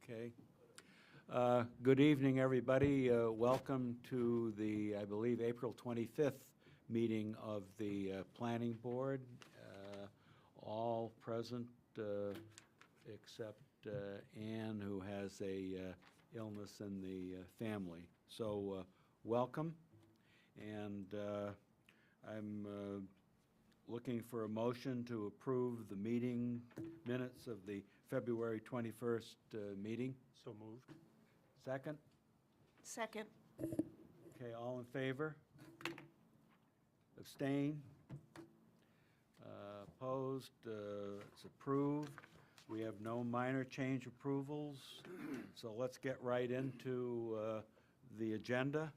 Okay. Good evening, everybody. Welcome to the, I believe, April 25th meeting of the Planning Board. All present except Anne, who has a illness in the family. So welcome. And I'm looking for a motion to approve the meeting minutes of the February 21st meeting. So moved. Second? Second. Okay, all in favor? Abstain? Opposed? It's approved. We have no minor change approvals, so let's get right into the agenda.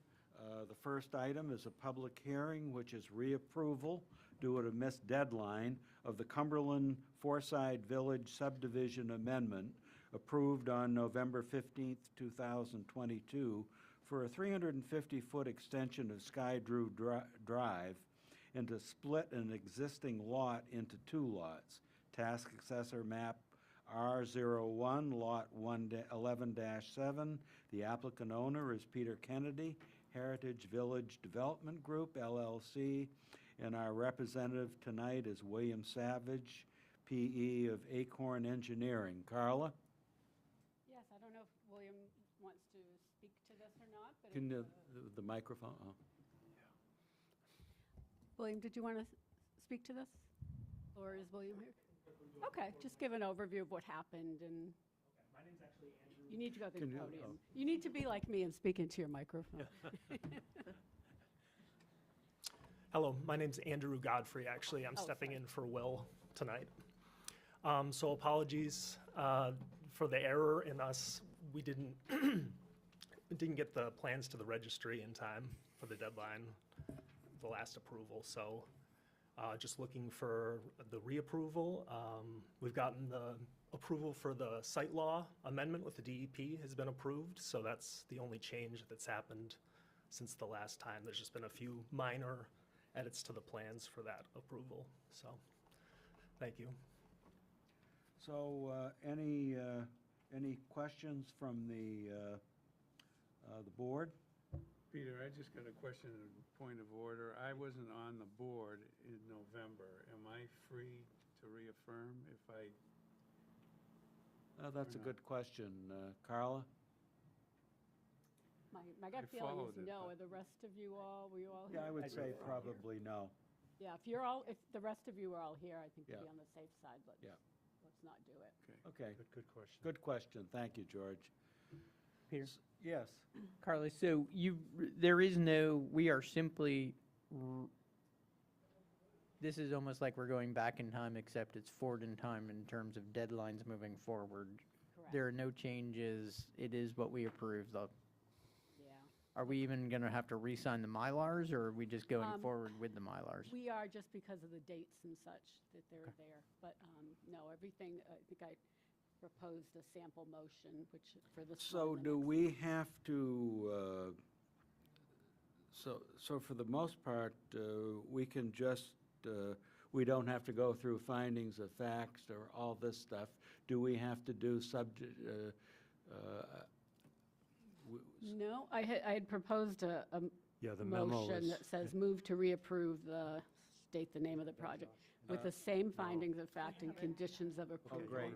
The first item is a public hearing, which is reapproval due to a missed deadline of the Cumberland Foreside Village subdivision amendment approved on November 15th, 2022 for a 350-foot extension of Sky Drew Drive and to split an existing lot into two lots. Task Assessor Map R01, Lot 11-7. The applicant owner is Peter Kennedy, Heritage Village Development Group, LLC, and our representative tonight is William Savage, PE of Acorn Engineering. Carla? Yes, I don't know if William wants to speak to this or not, but Can the microphone? Oh. William, did you want to speak to this? Or is William here? Okay, just give an overview of what happened and. My name's actually Andrew. You need to go to the Can you- podium. oh. You need to be like me and speak into your microphone. Hello, my name's Andrew Godfrey. Actually, I'm stepping sorry. in for Will tonight. So apologies for the error in us. We didn't didn't get the plans to the registry in time for the deadline, the last approval. So just looking for the reapproval. We've gotten the approval for the site law amendment with the DEP has been approved. So that's the only change that's happened since the last time. There's just been a few minor edits to the plans for that approval. So, thank you. So any questions from the board? Peter, I just got a question, a point of order. I wasn't on the board in November. Am I free to reaffirm if I? That's a not. good question. Carla? My gut I feeling followed is it, no. but- Are the rest of you all, were you all here? Yeah, I would say probably no. Yeah, if the rest of you are all here, I think to Yeah. be on the safe side, Yeah. let's not do it. Okay, Good question. good question. Thank you, George. Peter? Yes. Carly, so there is no, we are simply, this is almost like we're going back in time, except it's forward in time in terms of deadlines moving forward. Correct. There are no changes. It is what we approved, though. Yeah. Are we even going to have to re-sign the Mylars, or are we just going Um, forward with the Mylars? We are just because of the dates and such that they're there. But no, everything, I think I proposed a sample motion, which for this. So one, the do next- we have to, so for the most part, we can just, we don't have to go through findings of facts or all this stuff. Do we have to do No, I had proposed a Yeah, the memo motion was. that says move to reapprove state the name of the project with the same findings of fact and conditions of Oh, approval. great.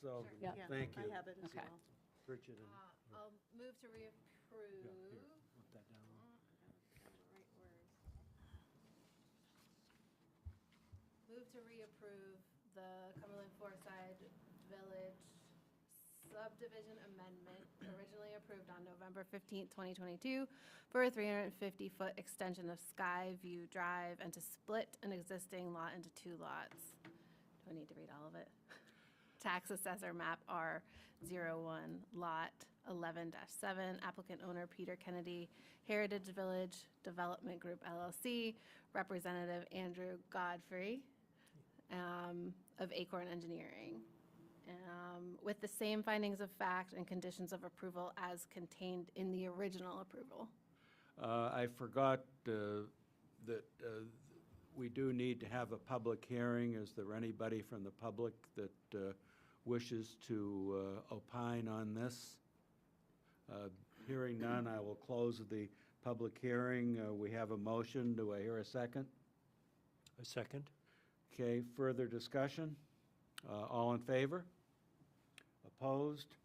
So, Yeah. thank you. I have it as Okay. well. Bridget and. I'll move to reapprove. Put that down. Right words. Move to reapprove the Cumberland Foreside Village subdivision amendment originally approved on November 15th, 2022 for a 350-foot extension of Skyview Drive and to split an existing lot into 2 lots. Do I need to read all of it? Tax assessor map R01, lot 11-7, applicant owner Peter Kennedy, Heritage Village Development Group LLC, Representative Andrew Godfrey of Acorn Engineering, with the same findings of fact and conditions of approval as contained in the original approval. I forgot that we do need to have a public hearing. Is there anybody from the public that wishes to opine on this? Hearing none, I will close the public hearing. We have a motion. Do I hear a second? A second? Okay, further discussion? All in favor? Opposed?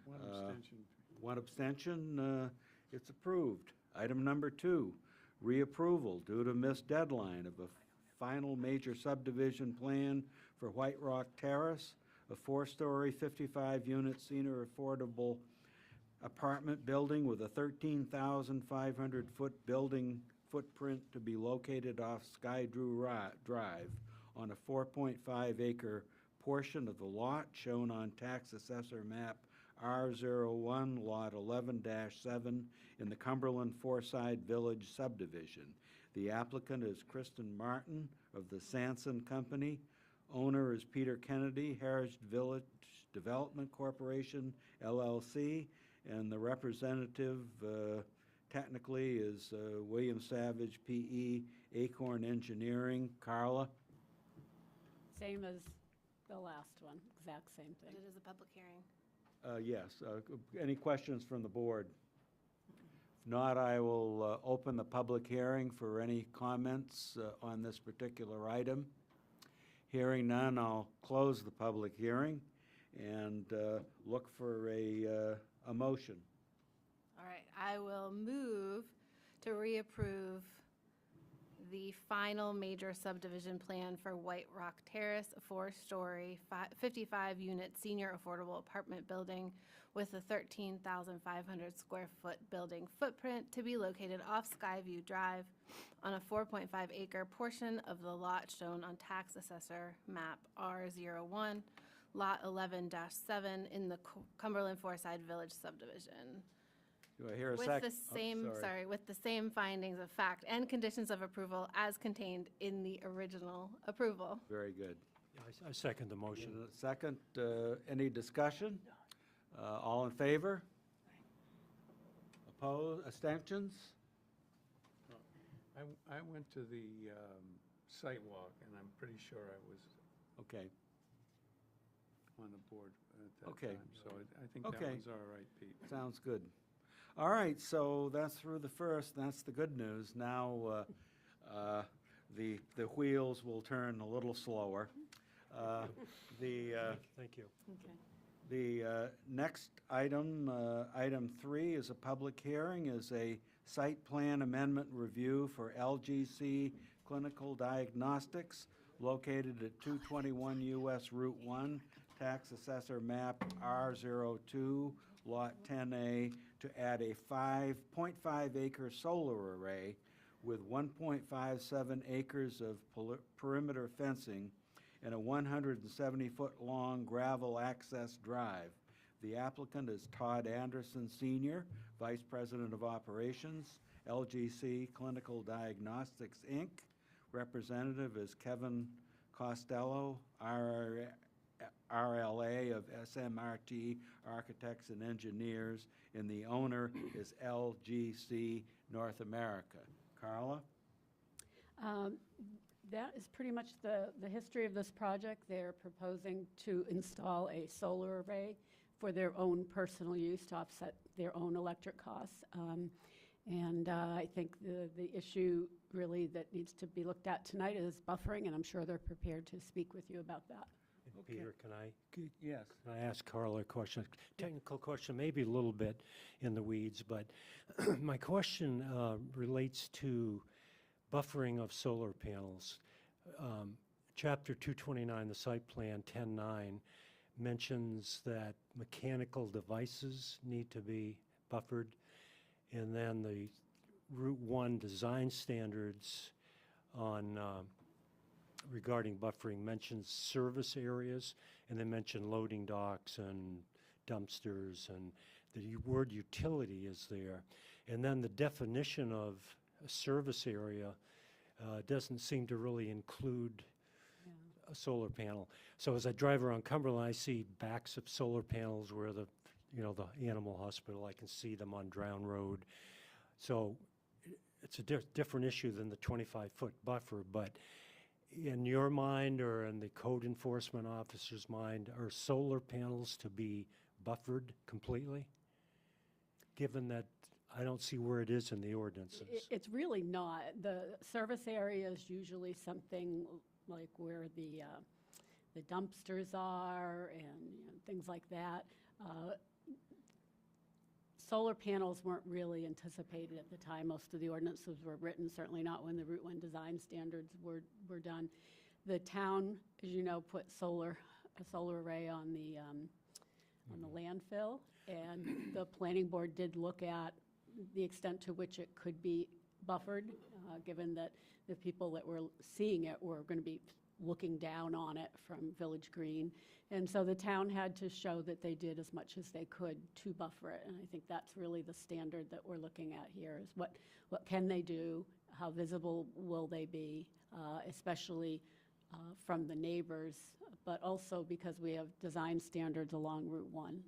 One Uh, abstention. One abstention. It's approved. Item number 2, reapproval due to missed deadline of a final major subdivision plan for White Rock Terrace, a 4-story, 55-unit senior affordable apartment building with a 13,500-foot building footprint to be located off Skydrew Drive on a 4.5-acre portion of the lot shown on tax assessor map R01, lot 11-7 in the Cumberland Foreside Village subdivision. The applicant is Kristen Martin of the Sanson Company. Owner is Peter Kennedy, Heritage Village Development Corporation, LLC, and the representative technically is William Savage, P.E., Acorn Engineering. Carla? Same as the last one, exact same But thing. it is a public hearing. Yes. Any questions from the board? If not, I will open the public hearing for any comments on this particular item. Hearing none, I'll close the public hearing and look for a motion. All right, I will move to reapprove the final major subdivision plan for White Rock Terrace, a 4-story, 55-unit senior affordable apartment building with a 13,500 square foot building footprint to be located off Skyview Drive on a 4.5-acre portion of the lot shown on tax assessor map R01, lot 11-7 in the Cumberland Foreside Village subdivision. Do I hear a With second? the same, with the same findings of fact and conditions of approval as contained in the original approval. Very good. I second the motion. And a second, any discussion? All in favor? Opposed, abstentions? I went to the site walk, and I'm pretty sure I was Okay, on the board at that Okay. time. So I think that Okay. one's all right, Pete. sounds good. All right, so that's through the first, that's the good news. Now, the wheels will turn a little slower. Thank you. Okay. The next item, item 3, is a public hearing, is a site plan amendment review for LGC Clinical Diagnostics located at 221 US Route 1, tax assessor map R02, lot 10A, to add a 5.5-acre solar array with 1.57 acres of perimeter fencing and a 170-foot-long gravel access drive. The applicant is Todd Anderson Sr., Vice President of Operations, LGC Clinical Diagnostics, Inc. Representative is Kevin Costello, RLA of SMRT Architects and Engineers, and the owner is LGC North America. Carla? That is pretty much the history of this project. They're proposing to install a solar array for their own personal use to offset their own electric costs. And I think the issue really that needs to be looked at tonight is buffering, and I'm sure they're prepared to speak with you about that. And Peter, can Yes. I ask Carla a question? Technical question, maybe a little bit in the weeds, but my question relates to buffering of solar panels. Chapter 229, the site plan 10.9, mentions that mechanical devices need to be buffered. And then the Route 1 design standards on, regarding buffering mentions service areas, and they mention loading docks and dumpsters, and the word utility is there. And then the definition of a service area doesn't seem to really include a solar panel. So as I drive around Cumberland, I see backs of solar panels where the animal hospital, I can see them on Drown Road. So it's a different issue than the 25-foot buffer, but in your mind or in the code enforcement officer's mind, are solar panels to be buffered completely? Given that I don't see where it is in the ordinances. It's really not. The service area is usually something like where the dumpsters are and things like that. Solar panels weren't really anticipated at the time. Most of the ordinances were written, certainly not when the Route 1 design standards were done. The town, as you know, put a solar array on the landfill, and the planning board did look at the extent to which it could be buffered, given that the people that were seeing it were going to be looking down on it from Village Green. And so the town had to show that they did as much as they could to buffer it. And I think that's really the standard that we're looking at here, is what can they do? How visible will they be, especially from the neighbors, but also because we have design standards along Route 1.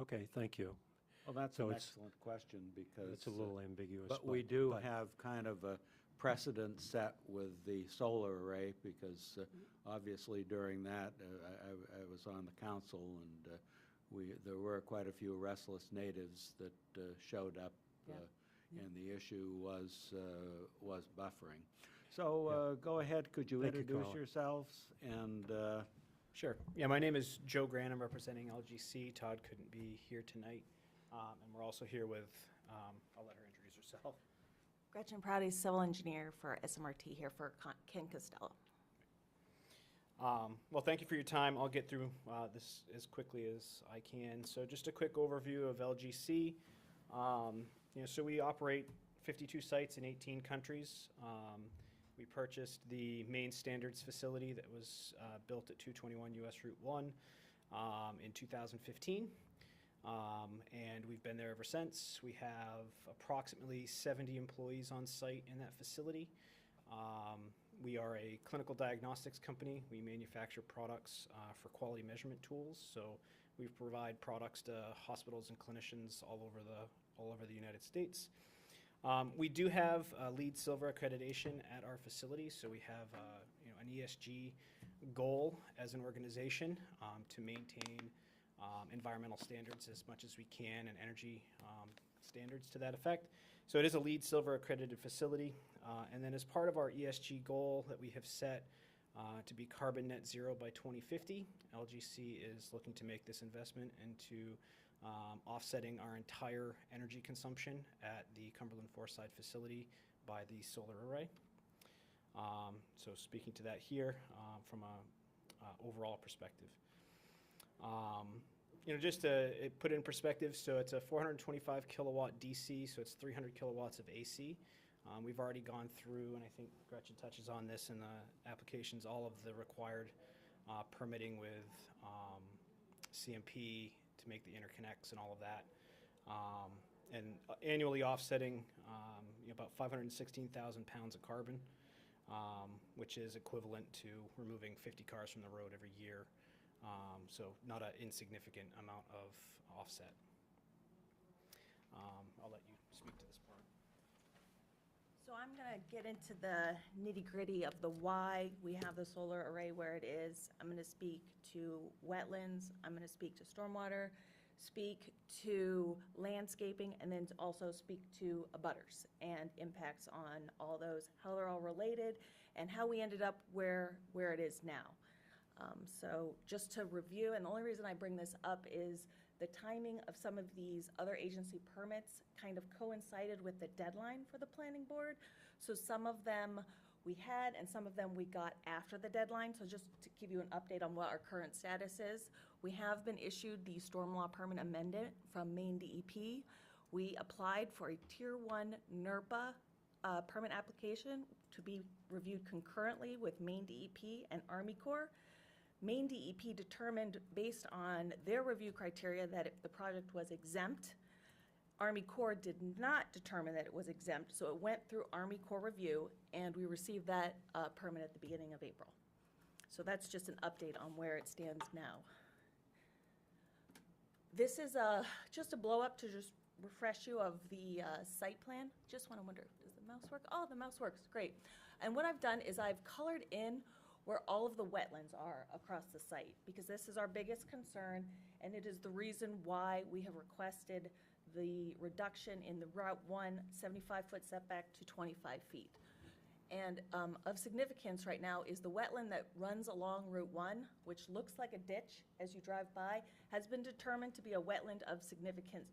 Okay, thank you. Well, that's So an it's- excellent question, because. It's a little ambiguous. But we do but- have kind of a precedent set with the solar array, because obviously during that, I was on the council, and there were quite a few restless natives that showed up, and the issue was buffering. So go ahead, could you Thank you, introduce Colin. yourselves? And Sure. Yeah, my name is Joe Grant. I'm representing LGC. Todd couldn't be here tonight. And we're also here with, I'll let her introduce herself. Gretchen Prouty, civil engineer for SMRT, here for Ken Costello. Well, thank you for your time. I'll get through this as quickly as I can. So just a quick overview of LGC. So we operate 52 sites in 18 countries. We purchased the main standards facility that was built at 221 US Route 1 in 2015. And we've been there ever since. We have approximately 70 employees on site in that facility. We are a clinical diagnostics company. We manufacture products for quality measurement tools. So we provide products to hospitals and clinicians all over the United States. We do have LEED Silver accreditation at our facility, so we have an ESG goal as an organization to maintain environmental standards as much as we can, and energy standards to that effect. So it is a LEED Silver accredited facility. And then as part of our ESG goal that we have set to be carbon net zero by 2050, LGC is looking to make this investment into offsetting our entire energy consumption at the Cumberland Forside facility by the solar array. So speaking to that here from a overall perspective. Just to put it in perspective, so it's a 425 kilowatt DC, so it's 300 kilowatts of AC. We've already gone through, and I think Gretchen touches on this in the applications, all of the required permitting with CMP to make the interconnects and all of that. And annually offsetting about 516,000 pounds of carbon, which is equivalent to removing 50 cars from the road every year. So not an insignificant amount of offset. I'll let you speak to this part. So I'm going to get into the nitty-gritty of the why we have the solar array where it is. I'm going to speak to wetlands, I'm going to speak to stormwater, speak to landscaping, and then also speak to abutters and impacts on all those, how they're all related, and how we ended up where it is now. So just to review, and the only reason I bring this up is the timing of some of these other agency permits kind of coincided with the deadline for the planning board. So some of them we had, and some of them we got after the deadline. So just to give you an update on what our current status is, we have been issued the storm law permit amendment from Maine DEP. We applied for a Tier 1 NERPA permit application to be reviewed concurrently with Maine DEP and Army Corps. Maine DEP determined, based on their review criteria, that the project was exempt. Army Corps did not determine that it was exempt, so it went through Army Corps review, and we received that permit at the beginning of April. So that's just an update on where it stands now. This is just a blow-up to just refresh you of the site plan. Just want to wonder, does the mouse work? Oh, the mouse works, great. And what I've done is I've colored in where all of the wetlands are across the site, because this is our biggest concern, and it is the reason why we have requested the reduction in the Route 1 75-foot setback to 25 feet. And of significance right now is the wetland that runs along Route 1, which looks like a ditch as you drive by, has been determined to be a wetland of significance,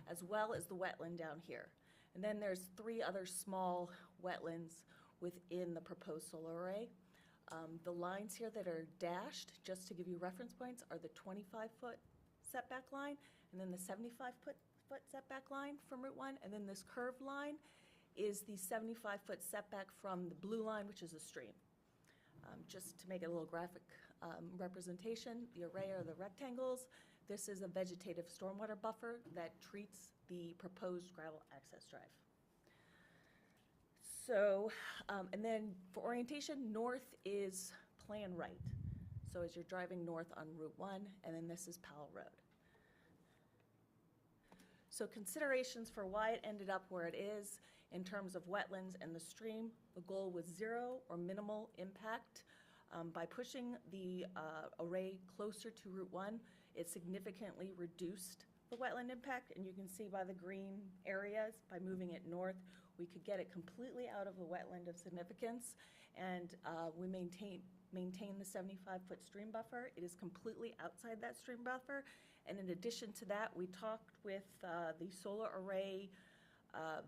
as well as the wetland down here. And then there's 3 other small wetlands within the proposed solar array. The lines here that are dashed, just to give you reference points, are the 25-foot setback line, and then the 75-foot setback line from Route 1, and then this curved line is the 75-foot setback from the blue line, which is a stream. Just to make it a little graphic representation, the array are the rectangles. This is a vegetative stormwater buffer that treats the proposed gravel access drive. So, and then for orientation, north is plan right. So as you're driving north on Route 1, and then this is Powell Road. So considerations for why it ended up where it is in terms of wetlands and the stream, the goal was 0 or minimal impact. By pushing the array closer to Route 1, it significantly reduced the wetland impact, and you can see by the green areas, by moving it north, we could get it completely out of the wetland of significance, and we maintain the 75-foot stream buffer. It is completely outside that stream buffer, and in addition to that, we talked with the solar array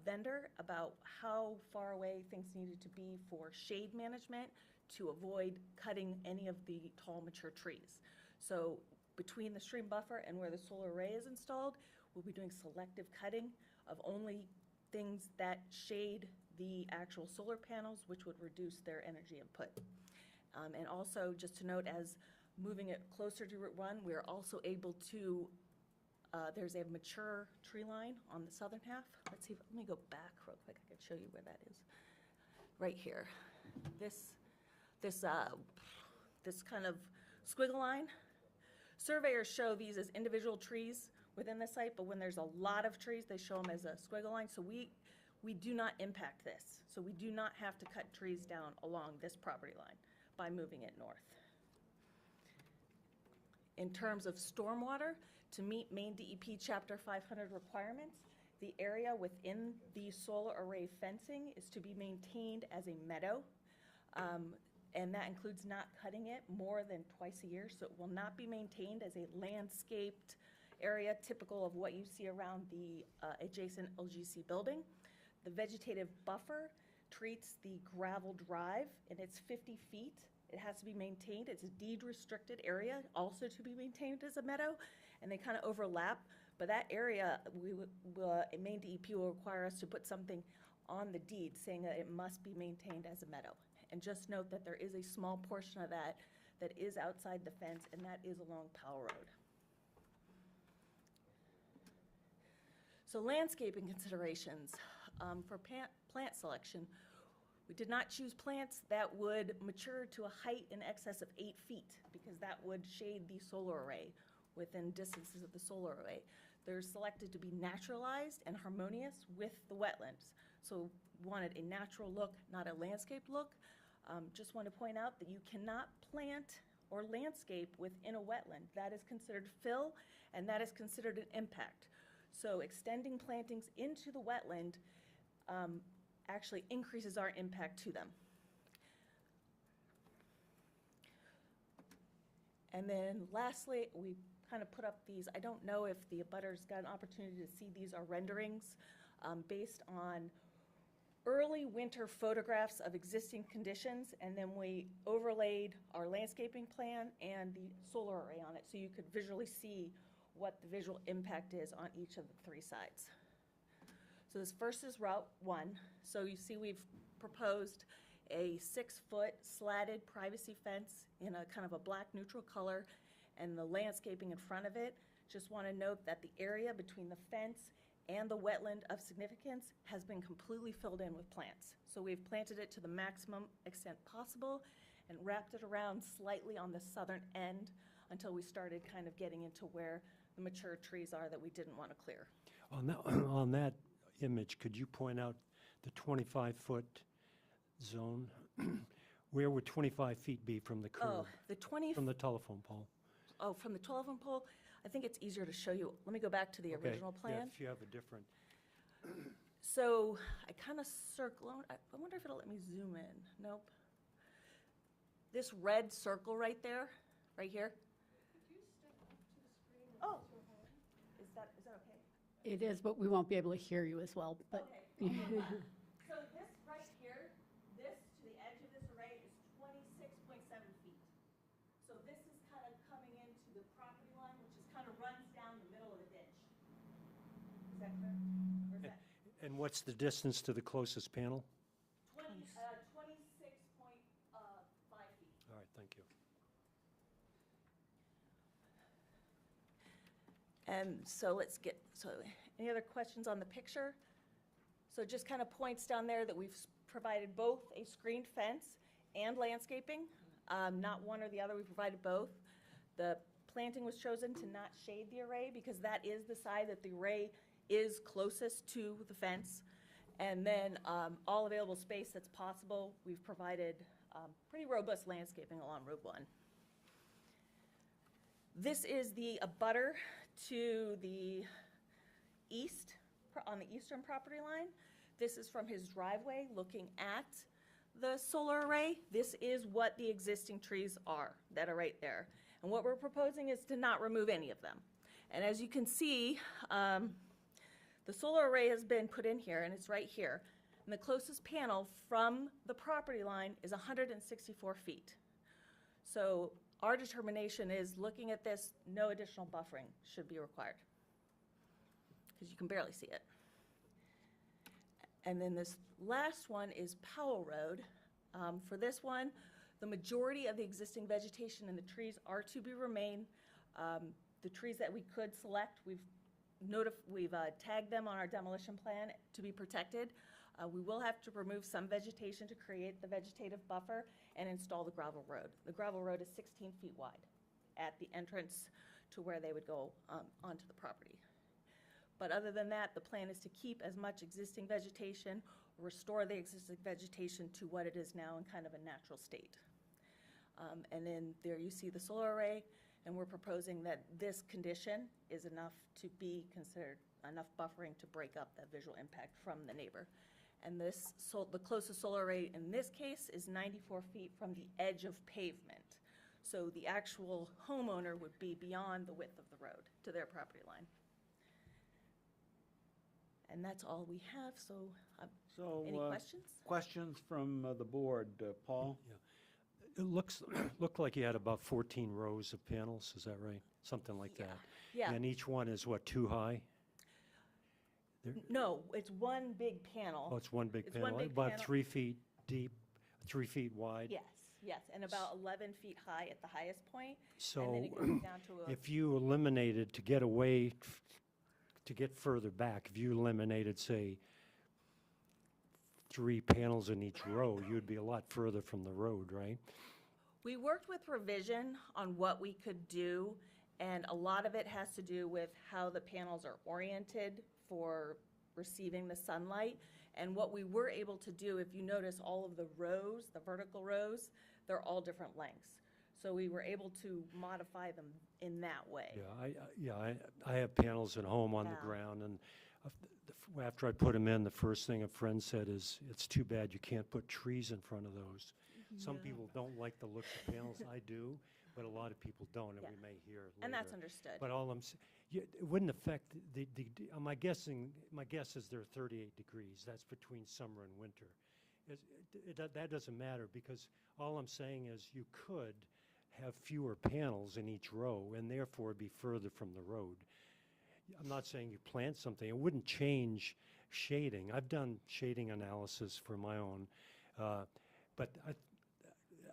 vendor about how far away things needed to be for shade management to avoid cutting any of the tall mature trees. So between the stream buffer and where the solar array is installed, we'll be doing selective cutting of only things that shade the actual solar panels, which would reduce their energy input. And also, just to note, as moving it closer to Route 1, we're also able to, there's a mature tree line on the southern half. Let's see, let me go back real quick. I can show you where that is. Right here. This kind of squiggle line. Surveyors show these as individual trees within the site, but when there's a lot of trees, they show them as a squiggle line. So we do not impact this. So we do not have to cut trees down along this property line by moving it north. In terms of stormwater, to meet Maine DEP Chapter 500 requirements, the area within the solar array fencing is to be maintained as a meadow. And that includes not cutting it more than twice a year, so it will not be maintained as a landscaped area typical of what you see around the adjacent LGC building. The vegetative buffer treats the gravel drive, and it's 50 feet. It has to be maintained. It's a deed-restricted area, also to be maintained as a meadow, and they kind of overlap. But that area, Maine DEP will require us to put something on the deed saying that it must be maintained as a meadow. And just note that there is a small portion of that that is outside the fence, and that is along Powell Road. So landscaping considerations for plant selection. We did not choose plants that would mature to a height in excess of 8 feet, because that would shade the solar array within distances of the solar array. They're selected to be naturalized and harmonious with the wetlands. So wanted a natural look, not a landscape look. Just want to point out that you cannot plant or landscape within a wetland. That is considered fill, and that is considered an impact. So extending plantings into the wetland actually increases our impact to them. And then lastly, we kind of put up these, I don't know if the abutters got an opportunity to see, these are renderings based on early winter photographs of existing conditions, and then we overlaid our landscaping plan and the solar array on it, so you could visually see what the visual impact is on each of the 3 sites. So this first is Route 1. So you see we've proposed a 6-foot slatted privacy fence in a kind of a black neutral color, and the landscaping in front of it. Just want to note that the area between the fence and the wetland of significance has been completely filled in with plants. So we've planted it to the maximum extent possible and wrapped it around slightly on the southern end until we started kind of getting into where the mature trees are that we didn't want to clear. On that image, could you point out the 25-foot zone? Where would 25 feet be from the curb, Oh, the 20, from the telephone pole? oh, from the telephone pole, I think it's easier to show you. Let me go back to the Okay, original yeah, plan. if you have a different, So I kind of circle, I wonder if it'll let me zoom in. Nope. This red circle right there, right here. Oh, is that okay? It is, but we won't be able to hear you as well, but. Okay. So this right here, this to the edge of this array is 26.7 feet. So this is kind of coming into the property line, which is kind of runs down the middle of the ditch. Is that clear? Or is that and what's the distance to the closest panel? 26.5 feet. All right, thank you. And so let's get, so any other questions on the picture? So it just kind of points down there that we've provided both a screened fence and landscaping, not one or the other, we provided both. The planting was chosen to not shade the array because that is the side that the array is closest to the fence. And then all available space that's possible, we've provided pretty robust landscaping along Route 1. This is the abutter to the east, on the eastern property line. This is from his driveway looking at the solar array. This is what the existing trees are that are right there. And what we're proposing is to not remove any of them. And as you can see, the solar array has been put in here, and it's right here. And the closest panel from the property line is 164 feet. So our determination is, looking at this, no additional buffering should be required, because you can barely see it. And then this last one is Powell Road. For this one, the majority of the existing vegetation and the trees are to be remain. The trees that we could select, we've tagged them on our demolition plan to be protected. We will have to remove some vegetation to create the vegetative buffer and install the gravel road. The gravel road is 16 feet wide at the entrance to where they would go onto the property. But other than that, the plan is to keep as much existing vegetation, restore the existing vegetation to what it is now in kind of a natural state. And then there you see the solar array, and we're proposing that this condition is enough to be considered enough buffering to break up that visual impact from the neighbor. And this, the closest solar array in this case is 94 feet from the edge of pavement. So the actual homeowner would be beyond the width of the road to their property line. And that's all we have, so So, any questions? questions from the board? Paul? It looked like you had about 14 rows of panels, is that right? Something like that. Yeah. And each one is what, 2 high? No, it's one big panel. Oh, it's one big It's one panel, big about panel. 3 feet deep, 3 feet wide? Yes, and about 11 feet high at the highest point. And So then it goes down to a, if you eliminated, to get away, to get further back, if you eliminated, say, 3 panels in each row, you'd be a lot further from the road, right? we worked with revision on what we could do, and a lot of it has to do with how the panels are oriented for receiving the sunlight. And what we were able to do, if you notice all of the rows, the vertical rows, they're all different lengths. So we were able to modify them in that way. I have panels at home on the Yeah. ground, and after I put them in, the first thing a friend said is, it's too bad you can't put trees in front of those. Some Yeah. people don't like the looks of panels. I do, but a lot of people don't, and Yeah. we may hear later. And that's understood. But all it wouldn't affect my guess is they're 38 degrees. That's between summer and winter. That doesn't matter, because all I'm saying is you could have fewer panels in each row and therefore be further from the road. I'm not saying you plant something. It wouldn't change shading. I've done shading analysis for my own, but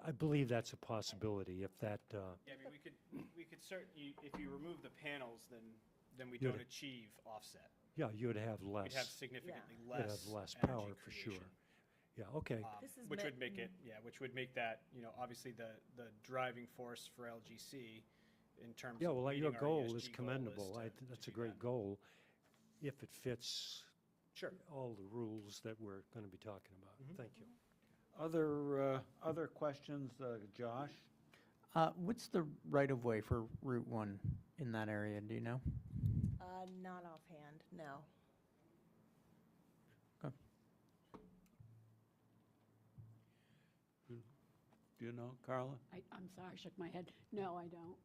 I believe that's a possibility if that, Yeah, I mean, we could certainly, if you remove the panels, then we You'd- don't achieve offset. yeah, you'd have less. We'd have significantly You'd have less less energy power for sure. creation. Yeah, okay. This is Which meant- would make it, which would make that, obviously the driving force for LGC in terms Yeah, of well, meeting your our goal ESG is goal commendable. to That's a do great that. goal, if it fits Sure. all the rules that we're going to be talking about. Thank you. Other questions, Josh? What's the right-of-way for Route 1 in that area, do you know? Not offhand, no. Do you know, Carla? I'm sorry, I shook my head. No, I don't.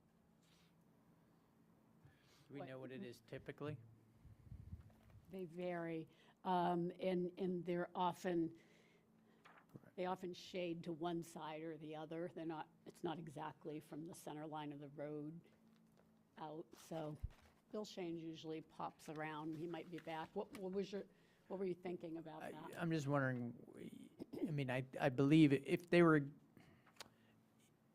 Do we What- know what it is typically? They vary, and they often shade to one side or the other. It's not exactly from the center line of the road out, so Bill Shanes usually pops around. He might be back. What were you thinking about that? I'm just wondering, I mean, I believe if they were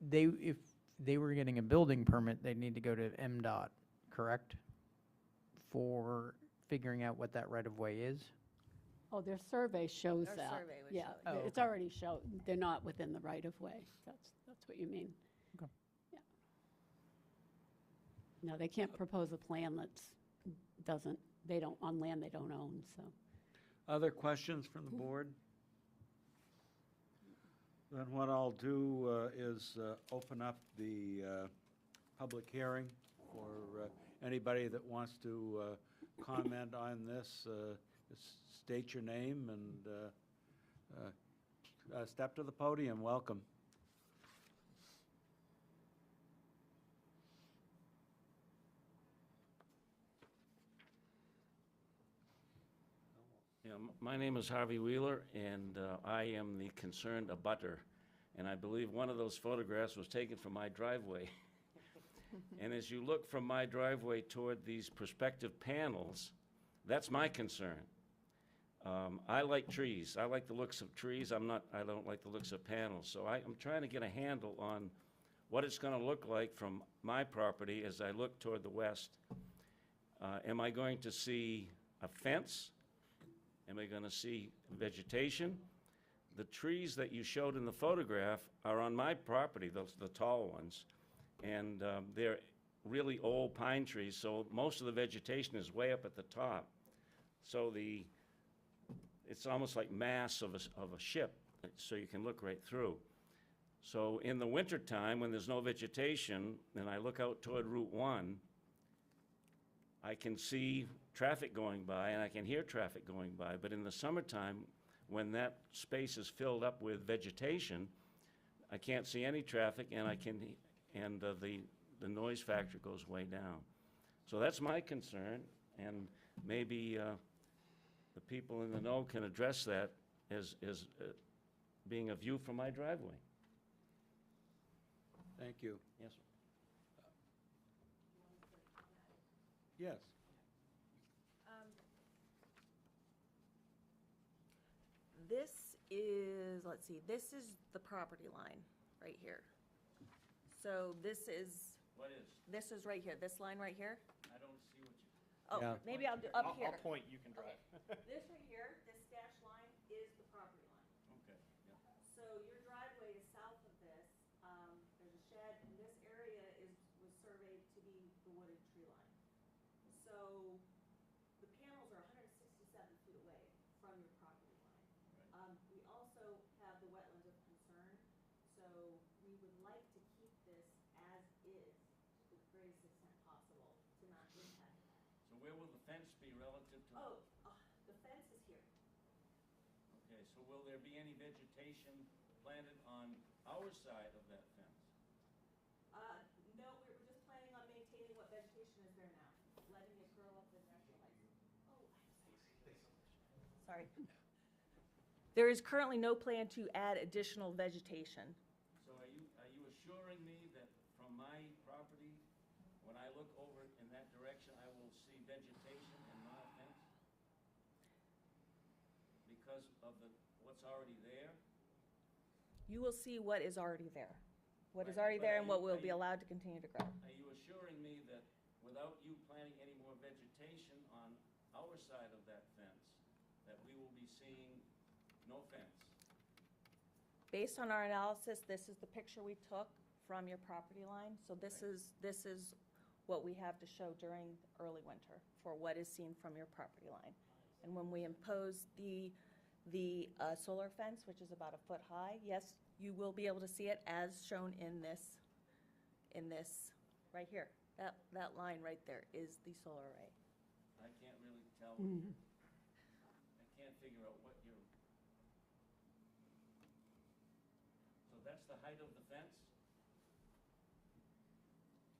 getting a building permit, they'd need to go to MDOT, correct? For figuring out what that right-of-way is? Oh, their survey shows Our that. survey would Yeah, show it. Oh, it's okay. already shown, they're not within the right-of-way. That's what you mean. Okay. Yeah. No, they can't propose a plan on land they don't own, so. Other questions from the board? Then what I'll do is open up the public hearing for anybody that wants to comment on this. Just state your name and step to the podium. Welcome. Yeah, my name is Harvey Wheeler, and I am the concerned abutter. And I believe one of those photographs was taken from my driveway. And as you look from my driveway toward these prospective panels, that's my concern. I like trees. I like the looks of trees. I don't like the looks of panels. So I'm trying to get a handle on what it's going to look like from my property as I look toward the west. Am I going to see a fence? Am I going to see vegetation? The trees that you showed in the photograph are on my property, the tall ones. And they're really old pine trees, so most of the vegetation is way up at the top. So it's almost like mass of a ship, so you can look right through. So in the wintertime, when there's no vegetation, and I look out toward Route 1, I can see traffic going by, and I can hear traffic going by. But in the summertime, when that space is filled up with vegetation, I can't see any traffic, and the noise factor goes way down. So that's my concern, and maybe the people in the know can address that as being a view from my driveway. Thank you. Yes. Yes. This is, let's see, this is the property line right here. So this is right here, this line right here. I don't see what you... Oh, Yeah. maybe I'll do up here. I'll point, you can drive. This right here, this dashed line is the property line. Okay, yeah. So your driveway is south of this. There's a shed, and this area was surveyed to be the wooded tree line. So the panels are 167 feet away from your property line. We also have the wetlands of concern, so we would like to keep this as is to the greatest extent possible to not impact that. So where will the fence be relative to... Oh, the fence is here. Okay, so will there be any vegetation planted on our side of that fence? No, we're just planning on maintaining what vegetation is there now, letting it grow up and naturalize. Oh, sorry. There is currently no plan to add additional vegetation. So are you assuring me that from my property, when I look over in that direction, I will see vegetation and not a fence? Because of what's already there? You will see what is already there. What is Right, already but there are and what you- will are be you- allowed to continue to grow. Are you assuring me that without you planting any more vegetation on our side of that fence, that we will be seeing no fence? Based on our analysis, this is the picture we took from your property line. So this is what we have to show during early winter for what is seen from your property line. And when we impose the solar fence, which is about a foot high, yes, you will be able to see it as shown in this, right here. That line right there is the solar array. I can't really tell. I can't figure out what you're. So that's the height of the fence?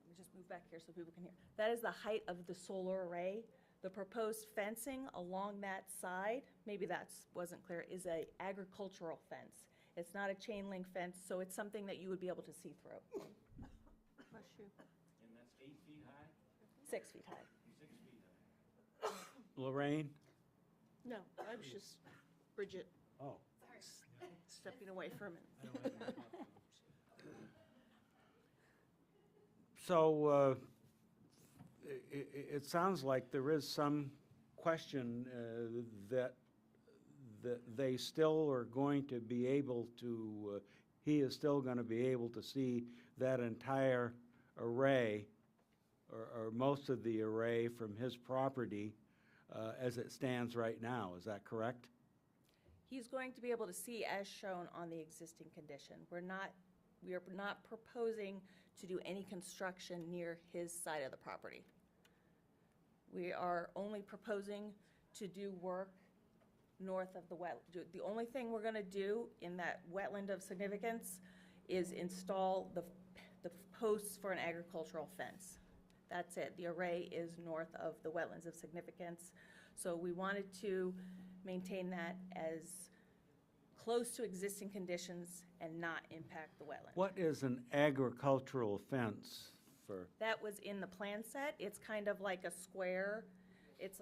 Let me just move back here so people can hear. That is the height of the solar array. The proposed fencing along that side, maybe that wasn't clear, is a agricultural fence. It's not a chain link fence, so it's something that you would be able to see through. Bless you. And that's 8 feet high, 6 feet high. 6 feet high? Lorraine? No, I was just, Bridget, Oh. stepping away from it. So it sounds like there is some question that they still are going to be able to, he is still going to be able to see that entire array, or most of the array from his property as it stands right now. Is that correct? He's going to be able to see as shown on the existing condition. We are not proposing to do any construction near his side of the property. We are only proposing to do work north of the the only thing we're gonna do in that wetland of significance is install the posts for an agricultural fence. That's it. The array is north of the wetlands of significance. So we wanted to maintain that as close to existing conditions and not impact the wetland. What is an agricultural fence for? That was in the plan set. It's kind of like a square. It's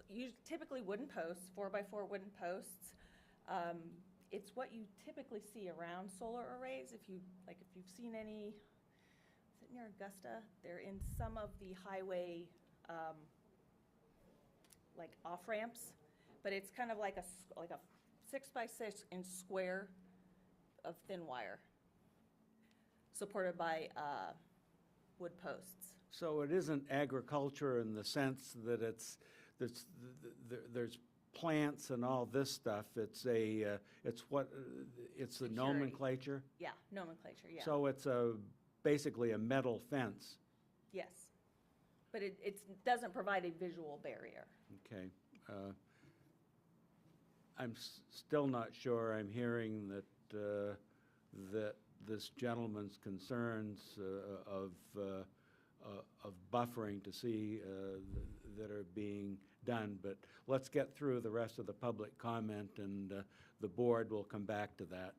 typically wooden posts, 4x4 wooden posts. It's what you typically see around solar arrays. If you've seen any, is it near Augusta? They're in some of the highway, like off-ramps. But it's kind of like a 6x6 inch square of thin wire, supported by wood posts. So it isn't agriculture in the sense that there's plants and all this stuff. It's the Security. nomenclature? Yeah, nomenclature, yeah. So it's basically a metal fence. Yes. But it doesn't provide a visual barrier. Okay. I'm still not sure I'm hearing that this gentleman's concerns of buffering to see that are being done, but let's get through the rest of the public comment, and the board will come back to that.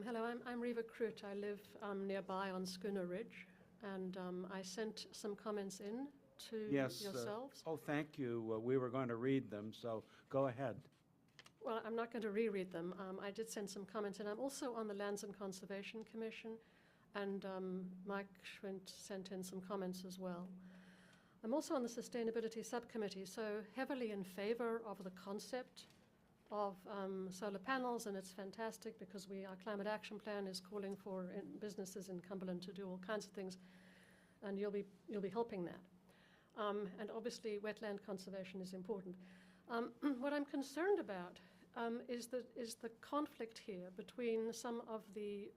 Hello, I'm Reva Crute. I live nearby on Schooner Ridge, and I sent some comments in to Yes. yourselves. Oh, thank you. We were going to read them, so go ahead. Well, I'm not going to reread them. I did send some comments, and I'm also on the Lands and Conservation Commission, and Mike Schwint sent in some comments as well. I'm also on the Sustainability Subcommittee, so heavily in favor of the concept of solar panels, and it's fantastic because our climate action plan is calling for businesses in Cumberland to do all kinds of things, and you'll be helping that. And obviously, wetland conservation is important. What I'm concerned about is the conflict here between some of the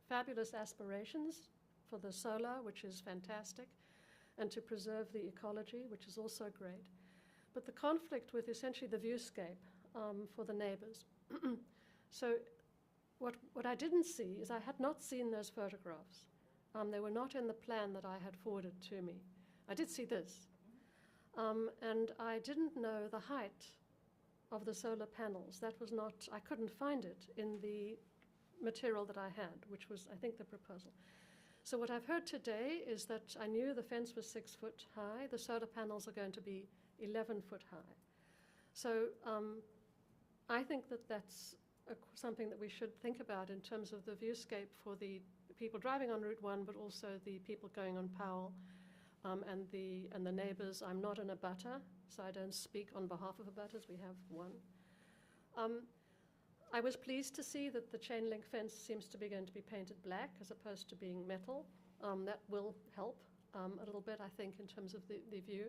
fabulous aspirations for the solar, which is fantastic, and to preserve the ecology, which is also great. but the conflict with essentially the viewscape for the neighbors. So what I didn't see is I had not seen those photographs. They were not in the plan that I had forwarded to me. I did see this. And I didn't know the height of the solar panels. That was not, I couldn't find it in the material that I had, which was, I think, the proposal. So what I've heard today is that I knew the fence was 6 foot high. The solar panels are going to be 11 foot high. So I think that that's something that we should think about in terms of the viewscape for the people driving on Route 1, but also the people going on Powell and the neighbors. I'm not an abutter, so I don't speak on behalf of abutters. We have one. I was pleased to see that the chain link fence seems to be going to be painted black as opposed to being metal. That will help a little bit, I think, in terms of the view.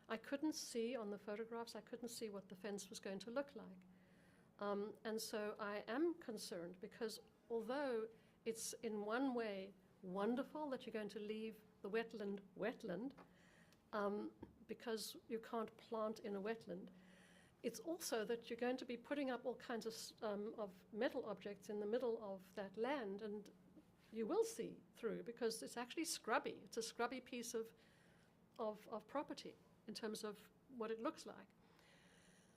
I couldn't see on the photographs, I couldn't see what the fence was going to look like. And so I am concerned because although it's in one way wonderful that you're going to leave the wetland, because you can't plant in a wetland, it's also that you're going to be putting up all kinds of metal objects in the middle of that land, and you will see through because it's actually scrubby. It's a scrubby piece of property in terms of what it looks like.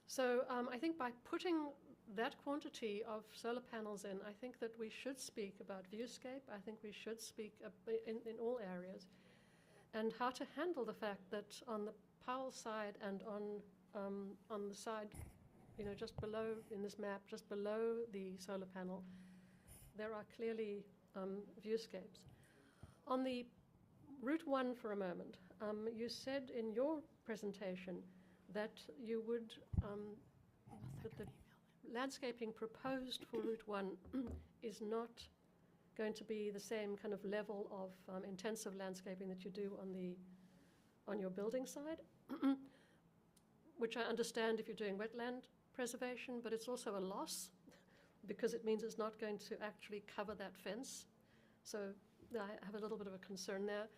So I think by putting that quantity of solar panels in, I think that we should speak about viewscape. I think we should speak in all areas, and how to handle the fact that on the Powell side and on the side, just below in this map, just below the solar panel, there are clearly viewscapes. On the Route 1 for a moment, you said in your presentation that you would, that the landscaping proposed for Route 1 is not going to be the same kind of level of intensive landscaping that you do on your building side, which I understand if you're doing wetland preservation, but it's also a loss because it means it's not going to actually cover that fence. So I have a little bit of a concern there.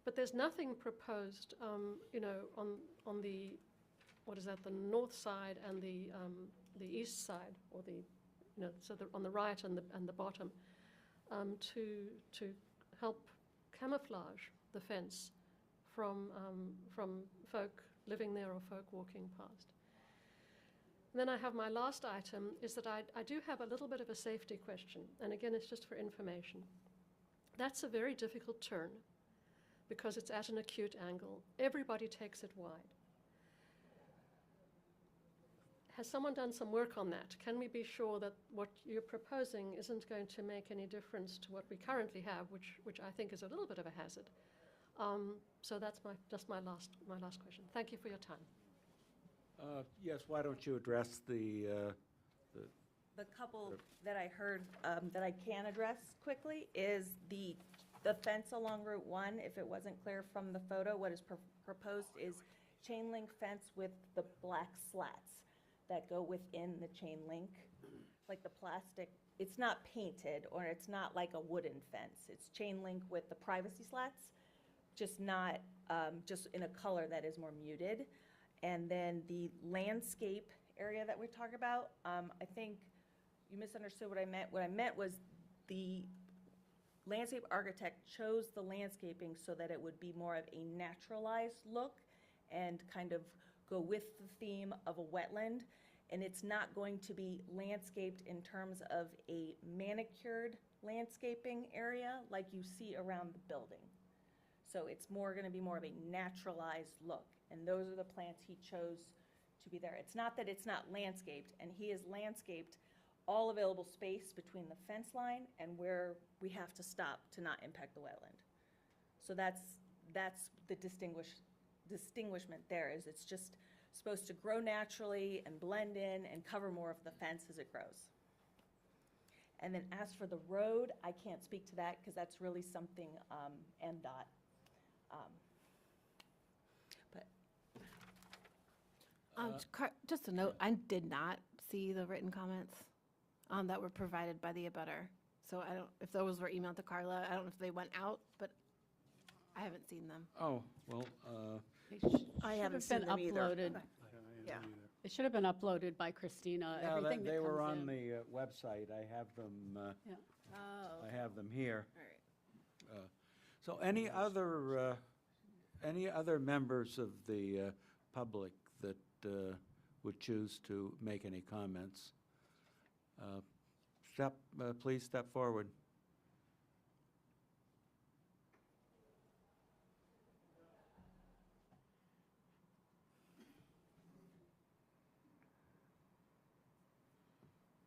But there's nothing proposed, on the, what is that, the north side and the east side, or on the right and the bottom, to help camouflage the fence from folk living there or folk walking past. And then I have my last item, is that I do have a little bit of a safety question, and again, it's just for information. That's a very difficult turn because it's at an acute angle. Everybody takes it wide. Has someone done some work on that? Can we be sure that what you're proposing isn't going to make any difference to what we currently have, which I think is a little bit of a hazard? So that's just my last question. Thank you for your time. Yes, why don't you address the couple that I heard that I can address quickly is the fence along Route 1. If it wasn't clear from the photo, what is proposed is chain link fence with the black slats that go within the chain link, like the plastic. It's not painted, or it's not like a wooden fence. It's chain link with the privacy slats, just not, just in a color that is more muted. And then the landscape area that we talk about, I think you misunderstood what I meant. What I meant was the landscape architect chose the landscaping so that it would be more of a naturalized look and kind of go with the theme of a wetland. And it's not going to be landscaped in terms of a manicured landscaping area like you see around the building. So it's going to be more of a naturalized look. And those are the plants he chose to be there. It's not that it's not landscaped, and he has landscaped all available space between the fence line and where we have to stop to not impact the wetland. So that's the distinguishment there, is it's just supposed to grow naturally and blend in and cover more of the fence as it grows. And then as for the road, I can't speak to that because that's really something MDOT. Just a note, I did not see the written comments that were provided by the abutter. So I don't, if those were emailed to Carla, I don't know if they went out, but I haven't seen them. Oh, well, I haven't seen them either. Uploaded. didn't Yeah. either. It should have been uploaded by Christina, Yeah, everything that they were comes on in. the website. I have them, Yeah. Oh, I have them here. all right. So any other members of the public that would choose to make any comments? Please step forward.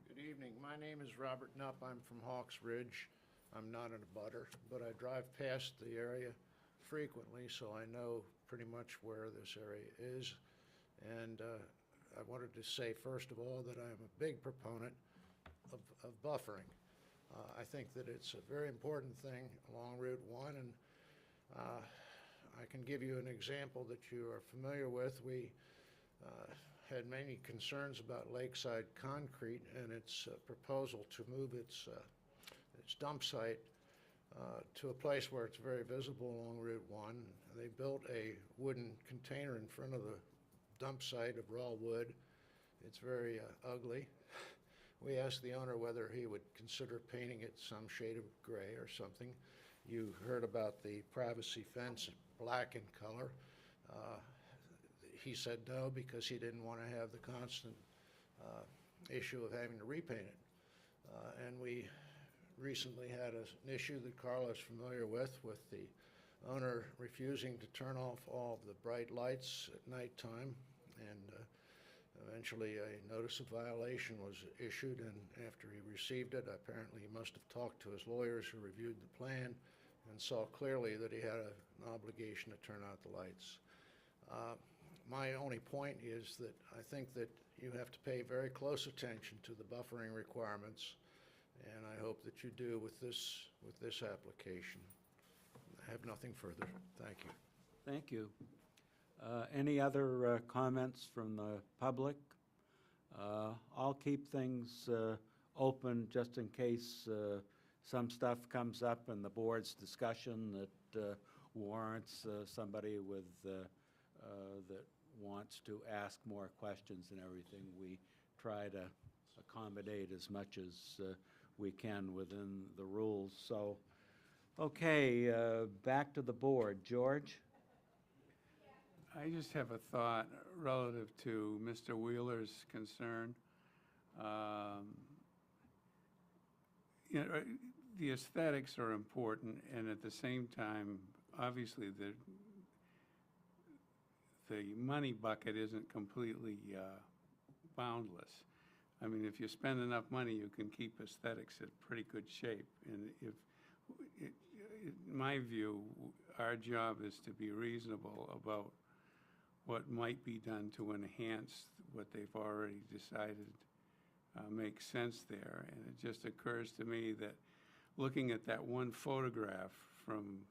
Good evening. My name is Robert Knupp. I'm from Hawks Ridge. I'm not in a butter, but I drive past the area frequently, so I know pretty much where this area is. And I wanted to say, first of all, that I am a big proponent of buffering. I think that it's a very important thing along Route 1, and I can give you an example that you are familiar with. We had many concerns about Lakeside Concrete and its proposal to move its dump site to a place where it's very visible along Route 1. They built a wooden container in front of the dump site of raw wood. It's very ugly. We asked the owner whether he would consider painting it some shade of gray or something. You heard about the privacy fence, black in color. He said no because he didn't want to have the constant issue of having to repaint it. And we recently had an issue that Carla's familiar with the owner refusing to turn off all of the bright lights at nighttime. And eventually a notice of violation was issued, and after he received it, apparently he must have talked to his lawyers who reviewed the plan and saw clearly that he had an obligation to turn out the lights. My only point is that I think that you have to pay very close attention to the buffering requirements, and I hope that you do with this application. I have nothing further. Thank you. Thank you. Any other comments from the public? I'll keep things open just in case some stuff comes up in the board's discussion that warrants somebody with that wants to ask more questions and everything. We try to accommodate as much as we can within the rules. So, okay, back to the board. George? I just have a thought relative to Mr. Wheeler's concern. You know, the aesthetics are important, and at the same time, obviously, the money bucket isn't completely boundless. I mean, if you spend enough money, you can keep aesthetics in pretty good shape. And in my view, our job is to be reasonable about what might be done to enhance what they've already decided makes sense there. And it just occurs to me that looking at that one photograph from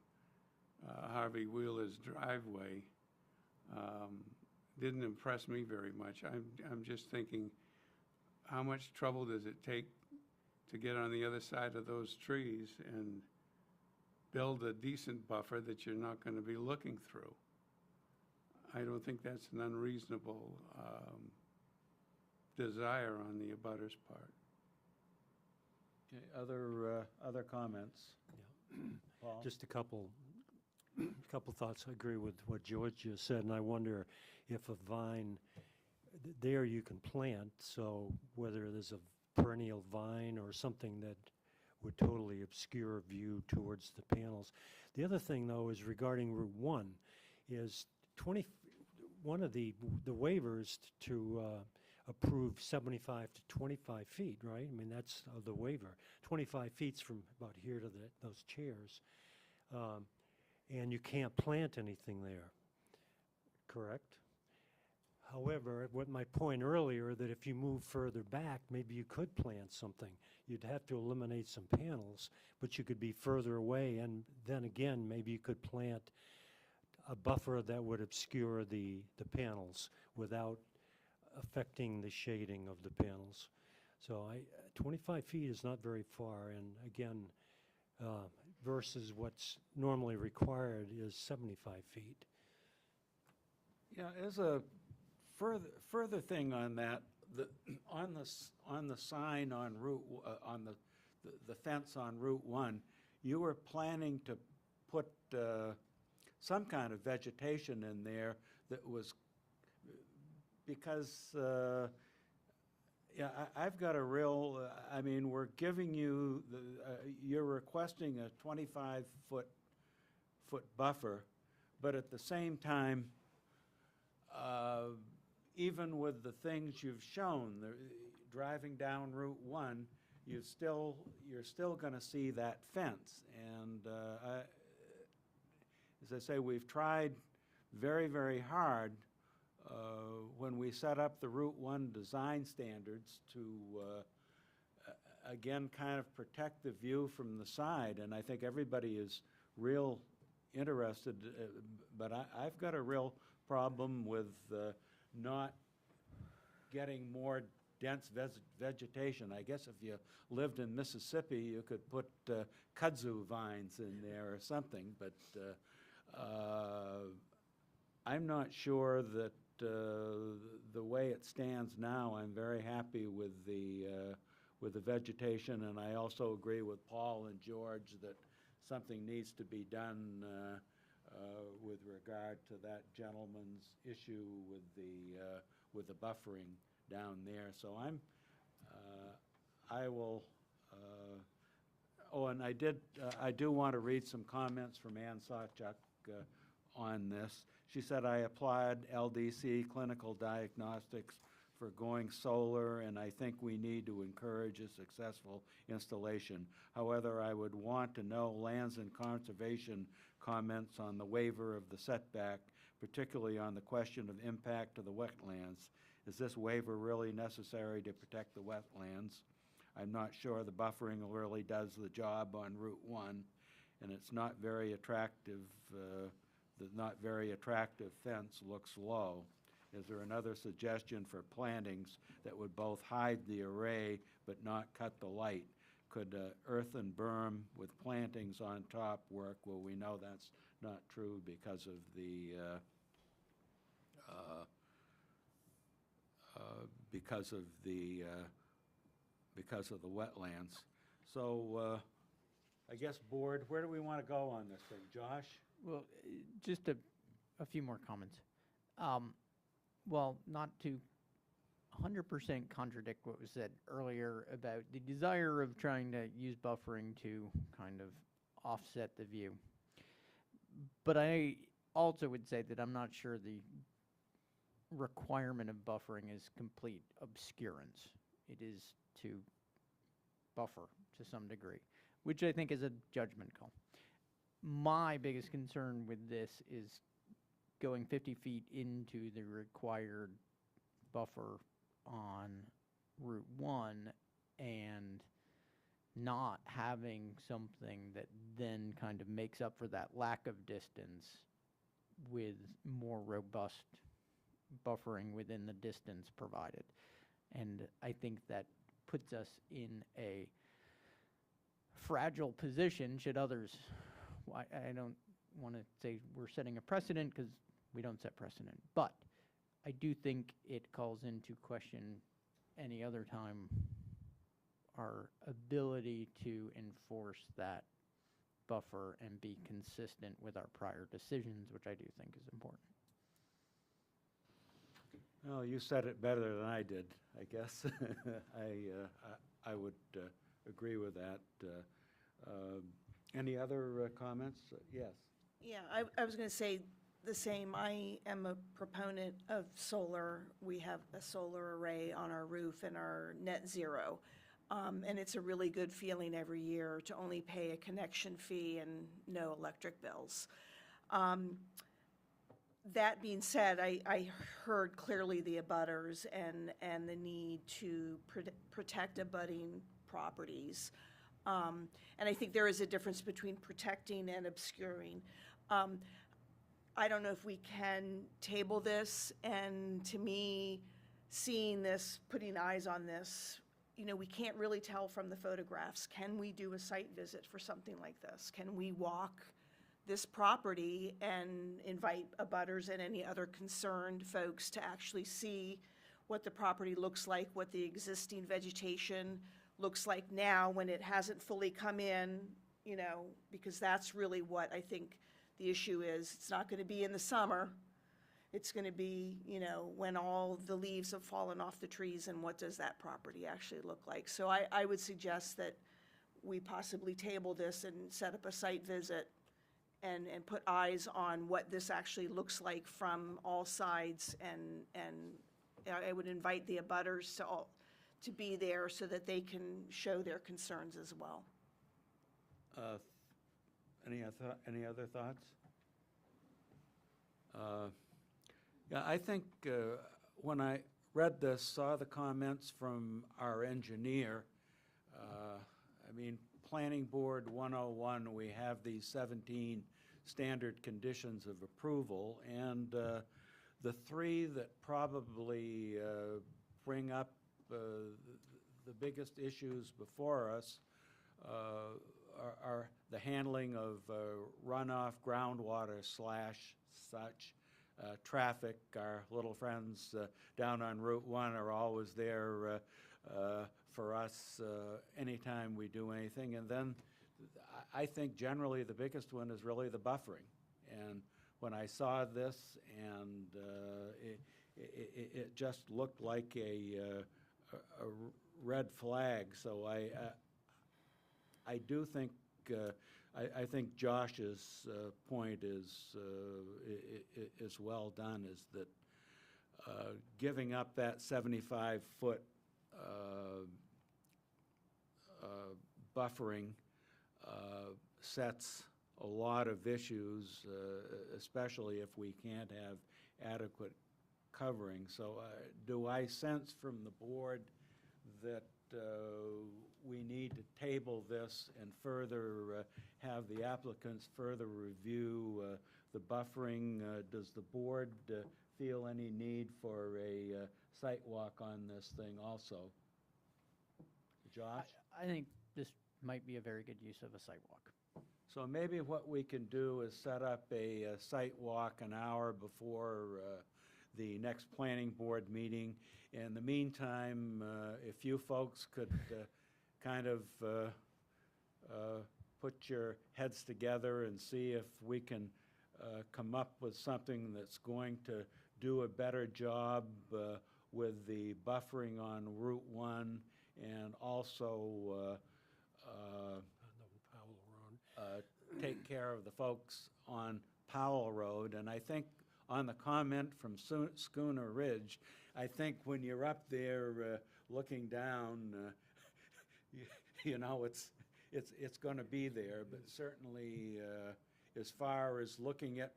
Harvey Wheeler's driveway didn't impress me very much. I'm just thinking, how much trouble does it take to get on the other side of those trees and build a decent buffer that you're not going to be looking through? I don't think that's an unreasonable desire on the abutter's part. Okay, other comments? Paul? Just a couple thoughts. I agree with what George just said, and I wonder if a vine, there you can plant, so whether there's a perennial vine or something that would totally obscure view towards the panels. The other thing, though, is regarding Route 1, is one of the waivers to approve 75 to 25 feet, right? I mean, that's the waiver. 25 feet's from about here to those chairs. And you can't plant anything there, correct? However, what my point earlier, that if you move further back, maybe you could plant something. You'd have to eliminate some panels, but you could be further away, and then again, maybe you could plant a buffer that would obscure the panels without affecting the shading of the panels. So 25 feet is not very far, and again, versus what's normally required is 75 feet. Yeah, as a further thing on that, on the sign on on the fence on Route 1, you were planning to put some kind of vegetation in there that was, because, yeah, I've got a real, I mean, we're giving you, you're requesting a 25-foot buffer, but at the same time, even with the things you've shown, driving down Route 1, you're still going to see that fence. And as I say, we've tried very, very hard when we set up the Route 1 design standards to, again, kind of protect the view from the side. And I think everybody is real interested, but I've got a real problem with not getting more dense vegetation. I guess if you lived in Mississippi, you could put kudzu vines in there or something, but I'm not sure that the way it stands now, I'm very happy with the vegetation, and I also agree with Paul and George that something needs to be done with regard to that gentleman's issue with the buffering down there. So I will, oh, and I do want to read some comments from Ann Sawchuk on this. She said, I applaud LDC Clinical Diagnostics for going solar, and I think we need to encourage a successful installation. However, I would want to know Lands and Conservation comments on the waiver of the setback, particularly on the question of impact to the wetlands. Is this waiver really necessary to protect the wetlands? I'm not sure the buffering really does the job on Route 1, and it's not very attractive. The not very attractive fence looks low. Is there another suggestion for plantings that would both hide the array but not cut the light? Could earthen berm with plantings on top work? Well, we know that's not true because of the wetlands. So I guess, board, where do we want to go on this thing? Josh? Well, just a few more comments. Well, not to 100% contradict what was said earlier about the desire of trying to use buffering to kind of offset the view. But I also would say that I'm not sure the requirement of buffering is complete obscurance. It is to buffer to some degree, which I think is a judgment call. My biggest concern with this is going 50 feet into the required buffer on Route 1 and not having something that then kind of makes up for that lack of distance with more robust buffering within the distance provided. And I think that puts us in a fragile position should others, I don't want to say we're setting a precedent because we don't set precedent, but I do think it calls into question any other time our ability to enforce that buffer and be consistent with our prior decisions, which I do think is important. Well, you said it better than I did, I guess. I would agree with that. Any other comments? Yes. Yeah, I was going to say the same. I am a proponent of solar. We have a solar array on our roof and our net zero. And it's a really good feeling every year to only pay a connection fee and no electric bills. That being said, I heard clearly the abutters and the need to protect abutting properties. And I think there is a difference between protecting and obscuring. I don't know if we can table this, and to me, seeing this, putting eyes on this, you know, we can't really tell from the photographs. Can we do a site visit for something like this? Can we walk this property and invite abutters and any other concerned folks to actually see what the property looks like, what the existing vegetation looks like now when it hasn't fully come in, you know, because that's really what I think the issue is. It's not going to be in the summer. It's going to be, you know, when all the leaves have fallen off the trees, and what does that property actually look like? So I would suggest that we possibly table this and set up a site visit and put eyes on what this actually looks like from all sides, and I would invite the abutters to be there so that they can show their concerns as well. Any other thoughts? Yeah, I think when I read this, saw the comments from our engineer, I mean, Planning Board 101, we have these 17 standard conditions of approval, and the three that probably bring up the biggest issues before us are the handling of runoff, groundwater such, traffic. Our little friends down on Route 1 are always there for us anytime we do anything. And then I think generally the biggest one is really the buffering. And when I saw this, and it just looked like a red flag. So I do think I think Josh's point is well done. Is that giving up that 75-foot buffering sets a lot of issues, especially if we can't have adequate covering. So do I sense from the board that we need to table this and further have the applicants further review the buffering? Does the board feel any need for a site walk on this thing also? Josh? I think this might be a very good use of a sidewalk. So maybe what we can do is set up a site walk an hour before the next planning board meeting. In the meantime, if you folks could kind of put your heads together and see if we can come up with something that's going to do a better job with the buffering on Route 1, and also take care of the folks on Powell Road. And I think on the comment from Schooner Ridge, I think when you're up there looking down, you know, it's going to be there. But certainly, as far as looking at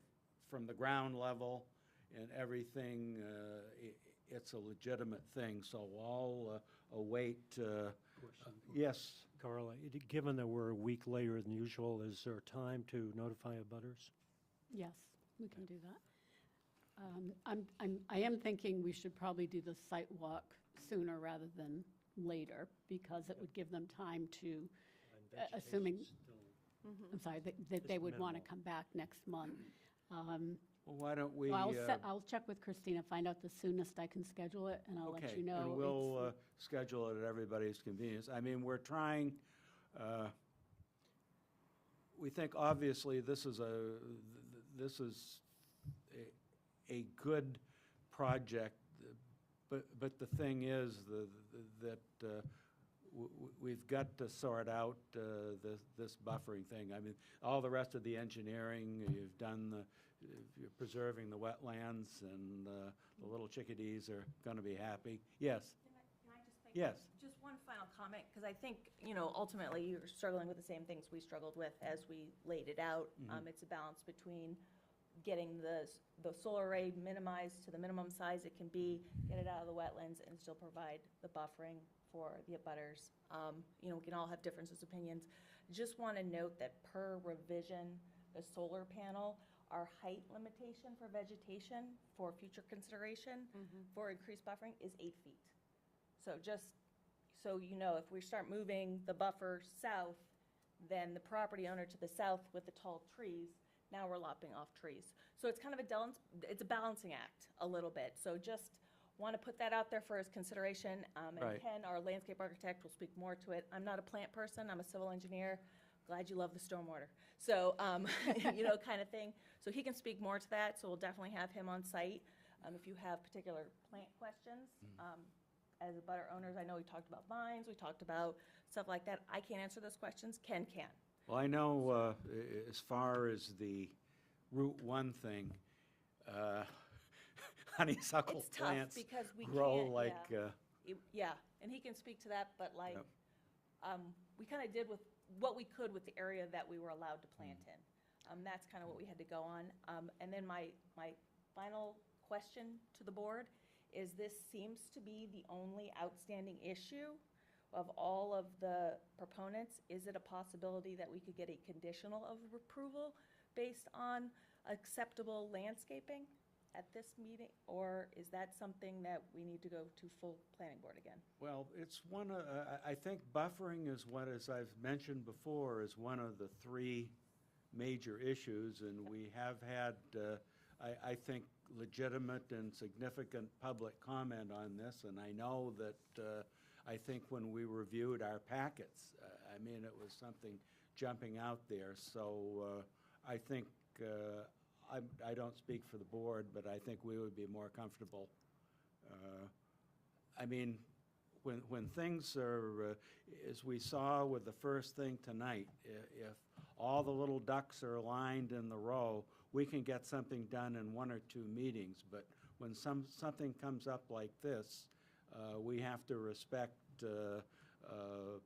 from the ground level and everything, it's a legitimate thing. So I'll await. Yes. Carla, given that we're a week later than usual, is there time to notify abutters? Yes, we can do that. I am thinking we should probably do the site walk sooner rather than later, because it would give them time to, assuming, I'm sorry, that they would want to come back next month. Well, why don't we? Well, I'll check with Christina, find out the soonest I can schedule it, and I'll let you know. And we'll schedule it at everybody's convenience. I mean, we're trying, we think obviously this is a good project, but the thing is that we've got to sort out this buffering thing. I mean, all the rest of the engineering, you've done you're preserving the wetlands, and the little chickadees are going to be happy. Yes. Can I just make Yes. just one final comment? Because I think, you know, ultimately you're struggling with the same things we struggled with as we laid it out. It's a balance between getting the solar array minimized to the minimum size it can be, get it out of the wetlands, and still provide the buffering for the abutters. You know, we can all have differences of opinions. Just want to note that per revision, the solar panel, our height limitation for vegetation for future consideration for increased buffering is 8 feet. So just so you know, if we start moving the buffer south, then the property owner to the south with the tall trees now we're lopping off trees. So it's kind of it's a balancing act a little bit. So just want to put that out there for his consideration. And Right. Ken, our landscape architect, will speak more to it. I'm not a plant person, I'm a civil engineer. Glad you love the stormwater. So, kind of thing. So he can speak more to that, so we'll definitely have him on site. If you have particular plant questions, as a butter owners, I know we talked about vines, we talked about stuff like that. I can't answer those questions, Ken can. Well, I know as far as the Route 1 thing, honeysuckle It's tough plants because we grow can't, like, Yeah, and he can speak to that, but like, Yep. we kind of did with what we could with the area that we were allowed to plant in. That's kind of what we had to go on. And then my final question to the board is this seems to be the only outstanding issue of all of the proponents. Is it a possibility that we could get a conditional of approval based on acceptable landscaping at this meeting? Or is that something that we need to go to full planning board again? well, it's one of, I think buffering is what, as I've mentioned before, is one of the three major issues, and we have had, I think, legitimate and significant public comment on this, and I know that, I think when we reviewed our packets, I mean, it was something jumping out there, so I think, I don't speak for the board, but I think we would be more comfortable. I mean, when things are, as we saw with the first thing tonight, if all the little ducks are aligned in the row, we can get something done in 1 or 2 meetings. But when something comes up like this, we have to respect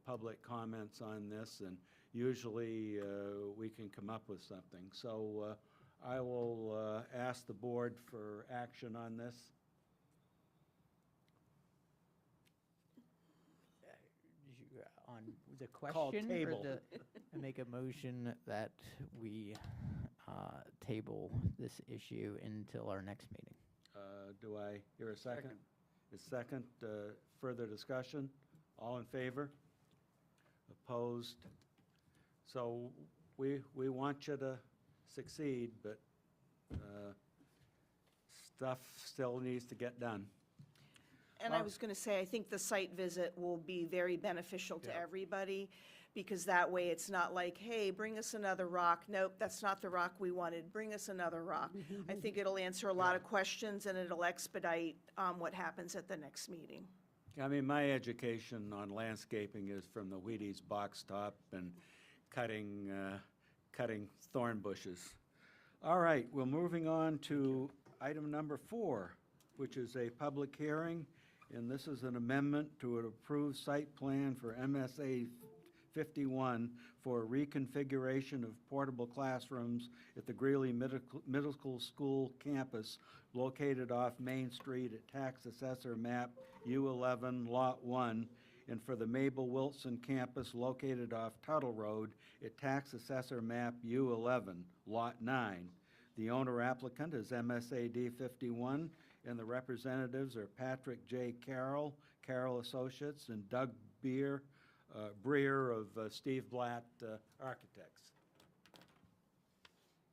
public comments on this, and usually we can come up with something. So I will ask the board for action on this. On the Call question table. or I make a motion that we table this issue until our next meeting. Do I hear a second? A second, further discussion? All in favor? Opposed? So we want you to succeed, but stuff still needs to get done. And I was going to say, I think the site visit will be very beneficial to Yeah. everybody, because that way it's not like, hey, bring us another rock. Nope, that's not the rock we wanted. Bring us another rock. I think it'll answer a lot of questions, and it'll expedite what happens at the next meeting. I mean, my education on landscaping is from the Wheaties box top and cutting thorn bushes. All right, we're moving on to item number 4, which is a public hearing, and this is an amendment to an approved site plan for MSA 51 for reconfiguration of portable classrooms at the Greeley Middle School campus located off Main Street at Tax Assessor Map U11, Lot 1, and for the Mabel Wilson campus located off Tuttle Road at Tax Assessor Map U11, Lot 9. The owner applicant is MSAD 51, and the representatives are Patrick J. Carroll, Carroll Associates, and Doug Breer of Steve Blatt Architects.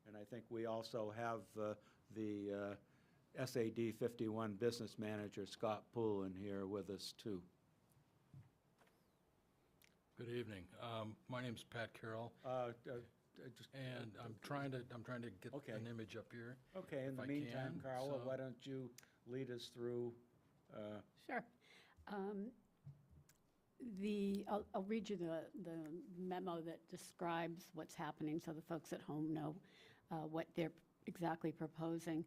And I think we also have the SAD 51 business manager, Scott Poole, here with us, too. Good evening. My name's Pat Carroll, and I'm trying to get Okay. an image up here. Okay, in If the I meantime, can, Carla, so- why don't you lead us through? Sure. I'll read you the memo that describes what's happening so the folks at home know what they're exactly proposing.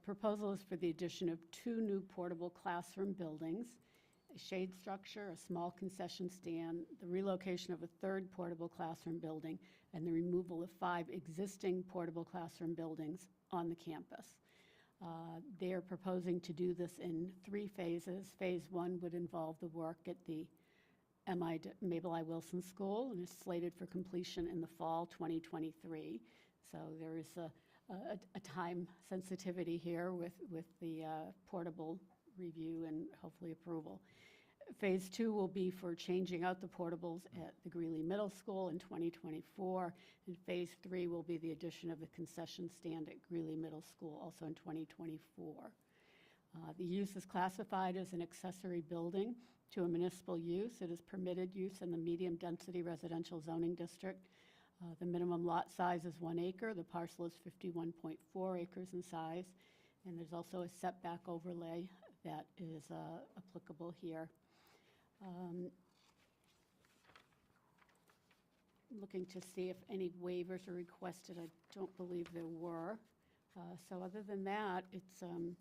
Proposal is for the addition of 2 new portable classroom buildings, a shade structure, a small concession stand, the relocation of a 3rd portable classroom building, and the removal of 5 existing portable classroom buildings on the campus. They are proposing to do this in 3 phases. Phase 1 would involve the work at the Mabel I. Wilson School, and is slated for completion in the fall 2023. So there is a time sensitivity here with the portable review and hopefully approval. Phase 2 will be for changing out the portables at the Greeley Middle School in 2024, and Phase 3 will be the addition of the concession stand at Greeley Middle School, also in 2024. The use is classified as an accessory building to a municipal use. It is permitted use in the medium-density residential zoning district. The minimum lot size is 1 acre. The parcel is 51.4 acres in size, and there's also a setback overlay that is applicable here. Looking to see if any waivers are requested. I don't believe there were. So other than that, it's a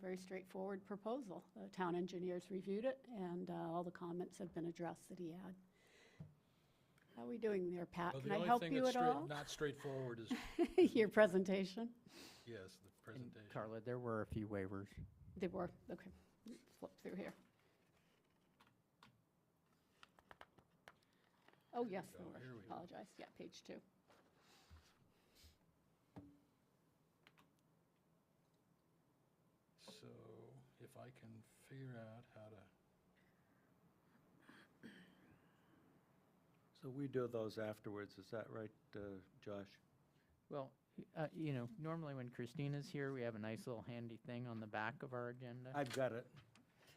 very straightforward proposal. The town engineers reviewed it, and all the comments have been addressed that he had. How are we doing there, Pat? Well, Can the I only help thing you that's at all? not straightforward is, Your presentation? yes, the And presentation. Carla, there were a few waivers. They were, okay. Let's flip through here. Oh, yes, there go, were. here we go. Apologize. Yeah, page 2. So if I can figure out how to, So we do those afterwards, is that right, Josh? Well, normally when Christina's here, we have a nice little handy thing on the back of our agenda. I've got it,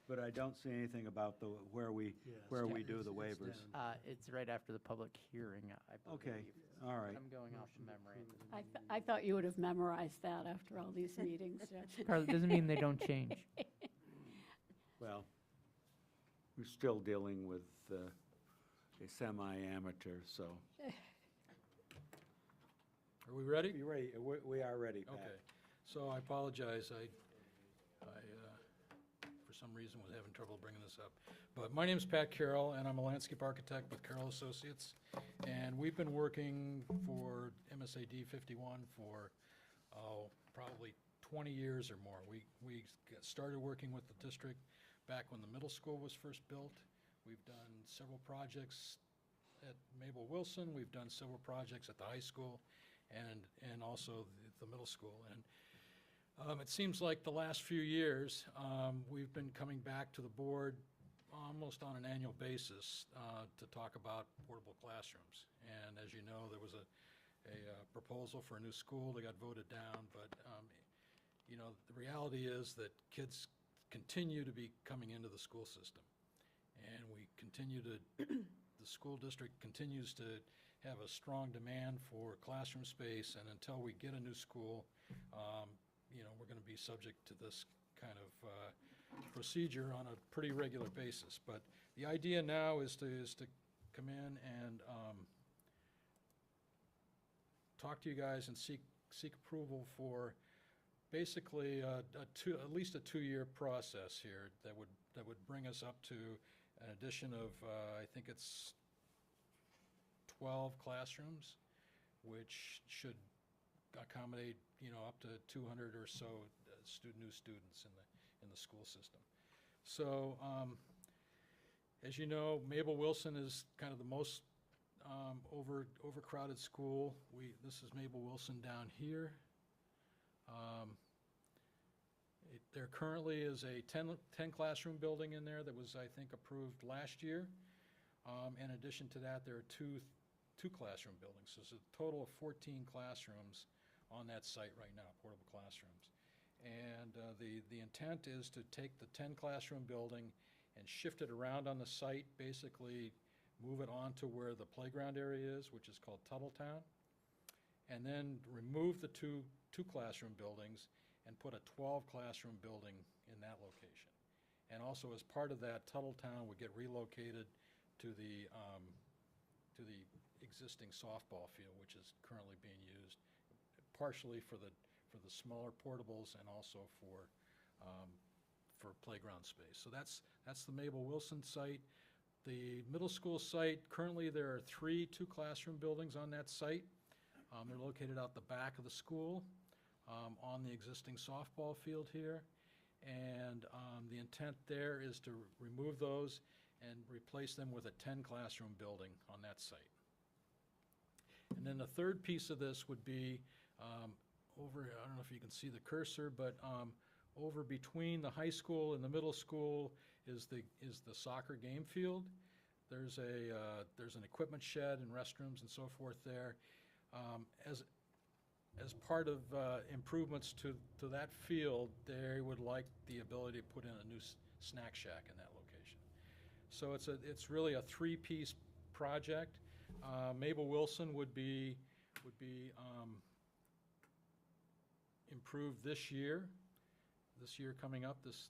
but I don't see anything about where we do the waivers. It's right after the public hearing, I believe. Okay, all right. I'm going off of memory. I thought you would have memorized that after all these meetings. Carla, it doesn't mean they don't change. Well, we're still dealing with a semi-amateur, so. are we ready? Be ready, we are ready, Pat. Okay, so I apologize, I for some reason was having trouble bringing this up. But my name's Pat Carroll, and I'm a landscape architect with Carroll Associates. And we've been working for MSAD 51 for, probably 20 years or more. We started working with the district back when the middle school was first built. We've done several projects at Mabel Wilson, we've done several projects at the high school, and also the middle school. And it seems like the last few years, we've been coming back to the board almost on an annual basis to talk about portable classrooms. And as you know, there was a proposal for a new school that got voted down, but the reality is that kids continue to be coming into the school system. And we continue to, the school district continues to have a strong demand for classroom space, and until we get a new school, we're going to be subject to this kind of procedure on a pretty regular basis. But the idea now is to come in and talk to you guys and seek approval for basically at least a 2-year process here that would bring us up to an addition of, I think it's 12 classrooms, which should accommodate, up to 200 or so new students in the school system. So, as you know, Mabel Wilson is kind of the most overcrowded school. This is Mabel Wilson down here. There currently is a 10 classroom building in there that was, I think, approved last year. In addition to that, there are two classroom buildings. So it's a total of 14 classrooms on that site right now, portable classrooms. And the intent is to take the 10 classroom building and shift it around on the site, basically move it onto where the playground area is, which is called Tuttletown, and then remove the two classroom buildings and put a 12 classroom building in that location. And also as part of that, Tuttletown would get relocated to the existing softball field, which is currently being used partially for the smaller portables and also for playground space. So that's the Mabel Wilson site. The middle school site, currently there are 3 two-classroom buildings on that site. They're located out the back of the school on the existing softball field here. And the intent there is to remove those and replace them with a 10 classroom building on that site. And then the third piece of this would be over, I don't know if you can see the cursor, but over between the high school and the middle school is the soccer game field. There's an equipment shed and restrooms and so forth there. As part of improvements to that field, they would like the ability to put in a new snack shack in that location. So it's really a three-piece project. Mabel Wilson would be improved this year coming up this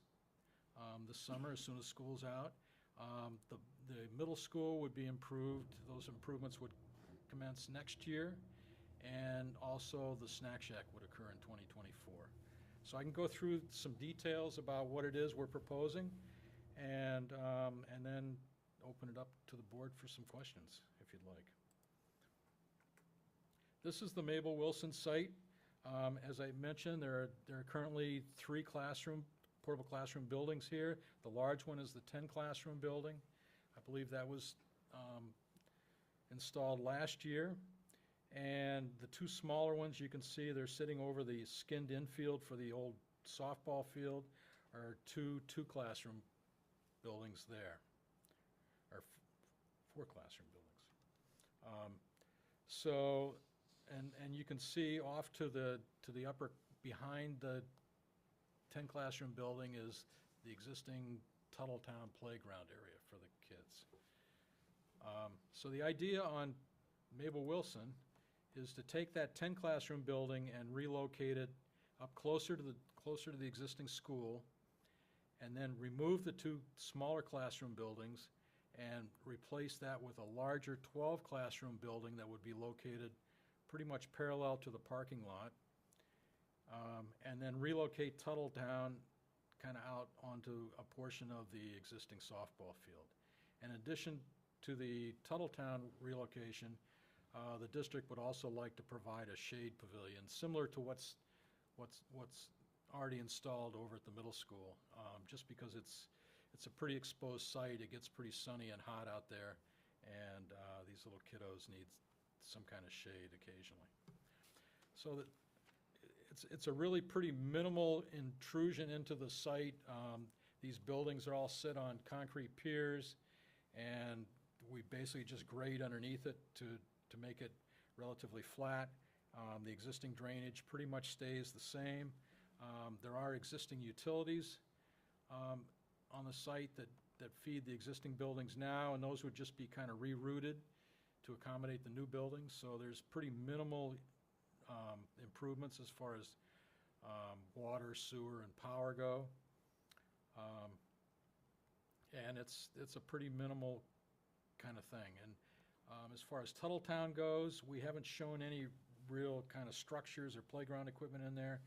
summer as soon as school's out. The middle school would be improved. Those improvements would commence next year, and also the snack shack would occur in 2024. So I can go through some details about what it is we're proposing, and then open it up to the board for some questions, if you'd like. This is the Mabel Wilson site. As I mentioned, there are currently 3 portable classroom buildings here. The large one is the 10 classroom building. I believe that was installed last year. And the 2 smaller ones, you can see they're sitting over the skinned infield for the old softball field, are two classroom buildings there, or 4 classroom buildings. So, and you can see off to the upper, behind the 10 classroom building is the existing Tuttletown playground area for the kids. So the idea on Mabel Wilson is to take that 10 classroom building and relocate it up closer to the existing school, and then remove the 2 smaller classroom buildings and replace that with a larger 12 classroom building that would be located pretty much parallel to the parking lot, and then relocate Tuttletown kind of out onto a portion of the existing softball field. In addition to the Tuttletown relocation, the district would also like to provide a shade pavilion, similar to what's already installed over at the middle school, just because it's a pretty exposed site. It gets pretty sunny and hot out there, and these little kiddos need some kind of shade occasionally. So that it's a really pretty minimal intrusion into the site. These buildings are all sit on concrete piers, and we basically just grade underneath it to make it relatively flat. The existing drainage pretty much stays the same. There are existing utilities on the site that feed the existing buildings now, and those would just be kind of rerouted to accommodate the new buildings. So there's pretty minimal improvements as far as water, sewer, and power go. And it's a pretty minimal kind of thing. And as far as Tuttletown goes, we haven't shown any real kind of structures or playground equipment in there.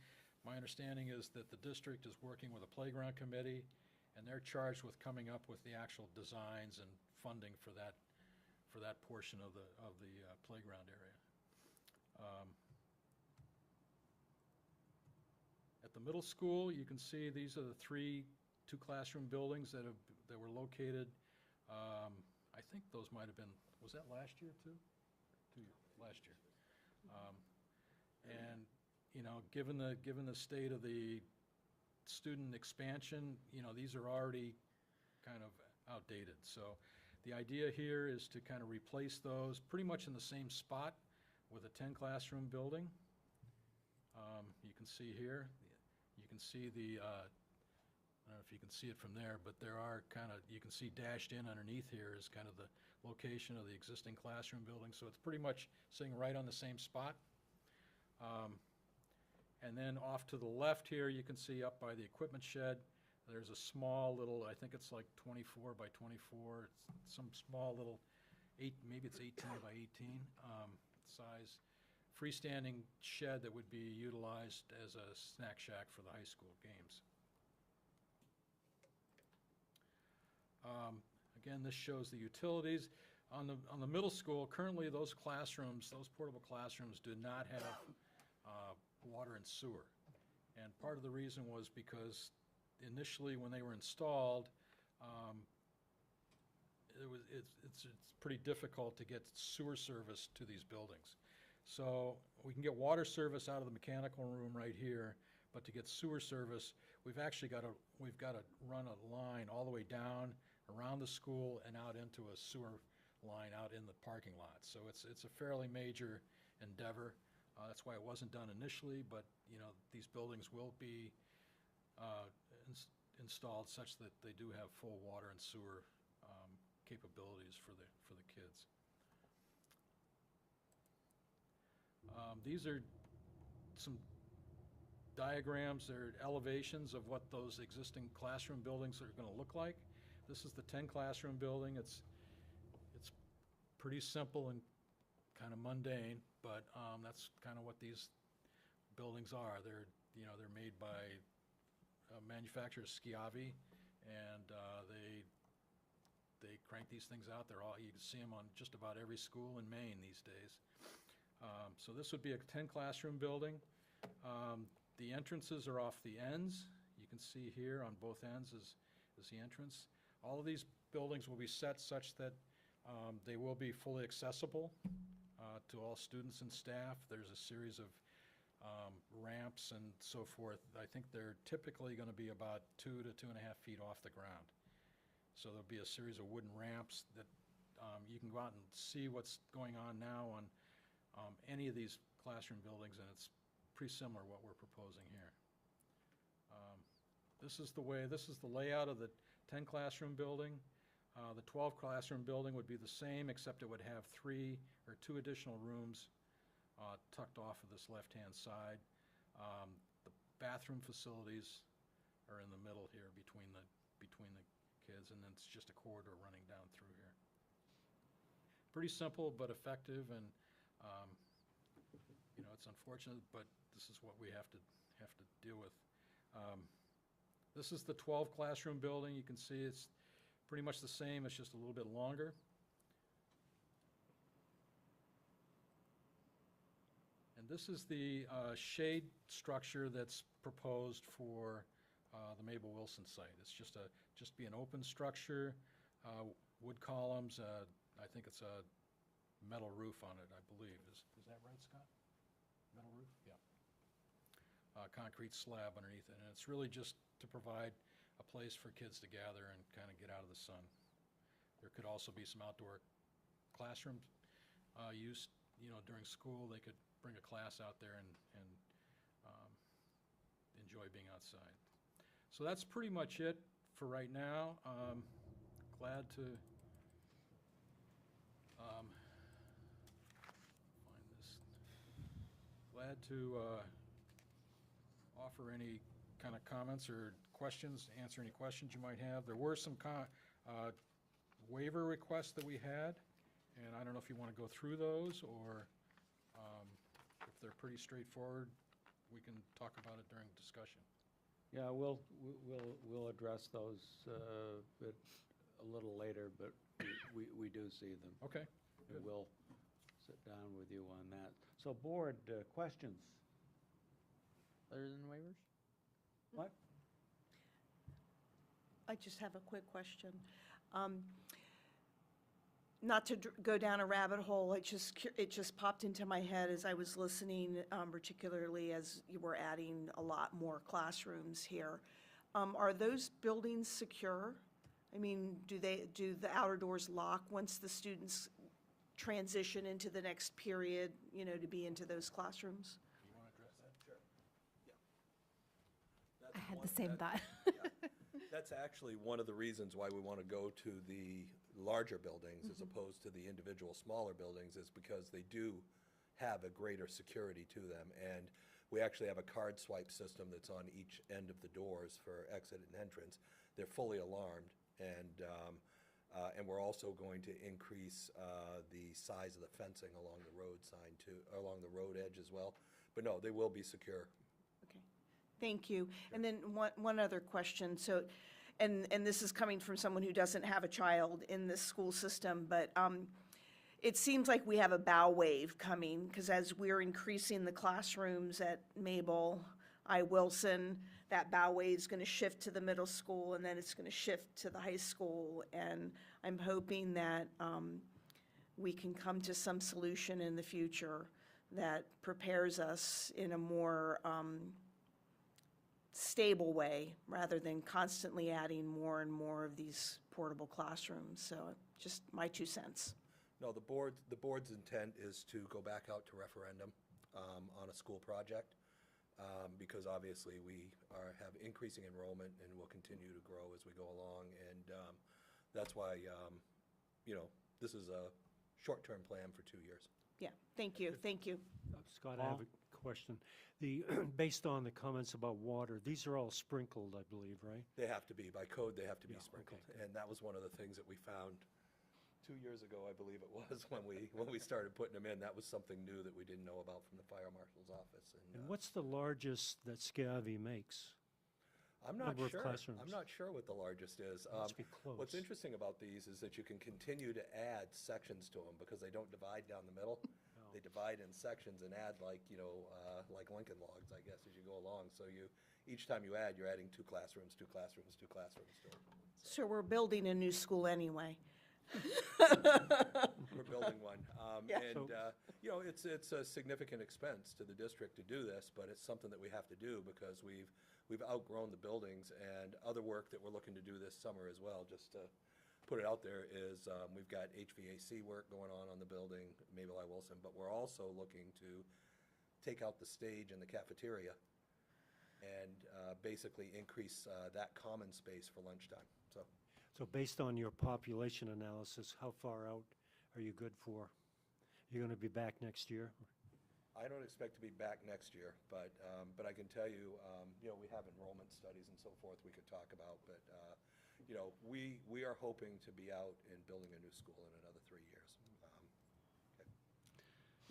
My understanding is that the district is working with a playground committee, and they're charged with coming up with the actual designs and funding for that portion of the playground area. At the middle school, you can see these are the 2 classroom buildings that were located. I think those might have been, was that last year too? Last year. And you know, given the state of the student expansion, you know, these are already kind of outdated. So the idea here is to kind of replace those pretty much in the same spot with a 10 classroom building. You can see here, you can see the, I don't know if you can see it from there, but there are kind of, you can see dashed in underneath here is kind of the location of the existing classroom building. So it's pretty much sitting right on the same spot. And then off to the left here, you can see up by the equipment shed, there's a small little, I think it's like 24 by 24, it's some small little, maybe it's 18 by 18 size freestanding shed that would be utilized as a snack shack for the high school games. Again, this shows the utilities. On the middle school, currently those classrooms, those portable classrooms do not have water and sewer. And part of the reason was because initially when they were installed, it's pretty difficult to get sewer service to these buildings. So we can get water service out of the mechanical room right here, but to get sewer service, we've got to run a line all the way down, around the school, and out into a sewer line out in the parking lot. So it's a fairly major endeavor. That's why it wasn't done initially, but, you know, these buildings will be installed such that they do have full water and sewer capabilities for the kids. These are some diagrams, they're elevations of what those existing classroom buildings are going to look like. This is the 10 classroom building. It's pretty simple and kind of mundane, but that's kind of what these buildings are. They're made by manufacturer Schiavi, and they crank these things out. You can see them on just about every school in Maine these days. So this would be a 10 classroom building. The entrances are off the ends. You can see here on both ends is the entrance. All of these buildings will be set such that they will be fully accessible to all students and staff. There's a series of ramps and so forth. I think they're typically going to be about 2 to 2.5 feet off the ground. So there'll be a series of wooden ramps that you can go out and see what's going on now on any of these classroom buildings, and it's pretty similar what we're proposing here. This is the layout of the 10 classroom building. The 12 classroom building would be the same, except it would have 2 additional rooms tucked off of this left-hand side. The bathroom facilities are in the middle here between the kids, and then it's just a corridor running down through here. Pretty simple but effective, and you know, it's unfortunate, but this is what we have to deal with. This is the 12 classroom building. You can see it's pretty much the same. It's just a little bit longer. And this is the shade structure that's proposed for the Mabel Wilson site. It's just be an open structure, wood columns. I think it's a metal roof on it, I believe. Is that right, Scott? Metal roof? Yeah. Concrete slab underneath it, and it's really just to provide a place for kids to gather and kind of get out of the sun. There could also be some outdoor classroom use. You know, during school, they could bring a class out there and enjoy being outside. So that's pretty much it for right now. Glad to find this. Glad to offer any kind of comments or questions, answer any questions you might have. There were some waiver requests that we had, and I don't know if you want to go through those, or if they're pretty straightforward, we can talk about it during discussion. Yeah, we'll address those a little later, but we do see them. Okay. And we'll sit down with you on that. So board, questions? Other than waivers? What? I just have a quick question. Not to go down a rabbit hole, it just popped into my head as I was listening, particularly as you were adding a lot more classrooms here. Are those buildings secure? I mean, do the outer doors lock once the students transition into the next period, you know, to be into those classrooms? You want to address that? Sure. I had the same thought. That's actually one of the reasons why we want to go to the larger buildings as opposed to the individual smaller buildings, is because they do have a greater security to them. And we actually have a card swipe system that's on each end of the doors for exit and entrance. They're fully alarmed, and we're also going to increase the size of the fencing along the road sign too, along the road edge as well. But no, they will be secure. Thank you. And then one other question. So, and this is coming from someone who doesn't have a child in this school system, but it seems like we have a bow wave coming, because as we're increasing the classrooms at Mabel I. Wilson, that bow wave is going to shift to the middle school, and then it's going to shift to the high school. And I'm hoping that we can come to some solution in the future that prepares us in a more stable way, rather than constantly adding more and more of these portable classrooms. So just my 2 cents. No, the board's intent is to go back out to referendum on a school project, because obviously we have increasing enrollment and will continue to grow as we go along. And that's why, this is a short-term plan for 2 years. Yeah, thank you, thank you. Scott, I have a question. Based on the comments about water, these are all sprinkled, I believe, right? They have to be, by code, they have to be Yeah, sprinkled. okay. And that was one of the things that we found 2 years ago, I believe it was, when we started putting them in. That was something new that we didn't know about from the fire marshal's office. And what's the largest that Scavi makes? I'm not number of sure. classrooms? I'm not sure what the largest is. Must be close. What's interesting about these is that you can continue to add sections to them because they don't divide down the middle. They divide in sections and add like Lincoln Logs, I guess, as you go along. So each time you add, you're adding 2 classrooms, 2 classrooms, 2 classrooms to them. So we're building a new school anyway. We're building one. Yeah. And, it's a significant expense to the district to do this, but it's something that we have to do because we've outgrown the buildings. And other work that we're looking to do this summer as well, just to put it out there, is we've got HVAC work going on the building, Mabel I. Wilson, but we're also looking to take out the stage and the cafeteria and basically increase that common space for lunchtime, so. So based on your population analysis, how far out are you good for? You're going to be back next year? I don't expect to be back next year, but I can tell you, we have enrollment studies and so forth we could talk about, but, we are hoping to be out and building a new school in another 3 years.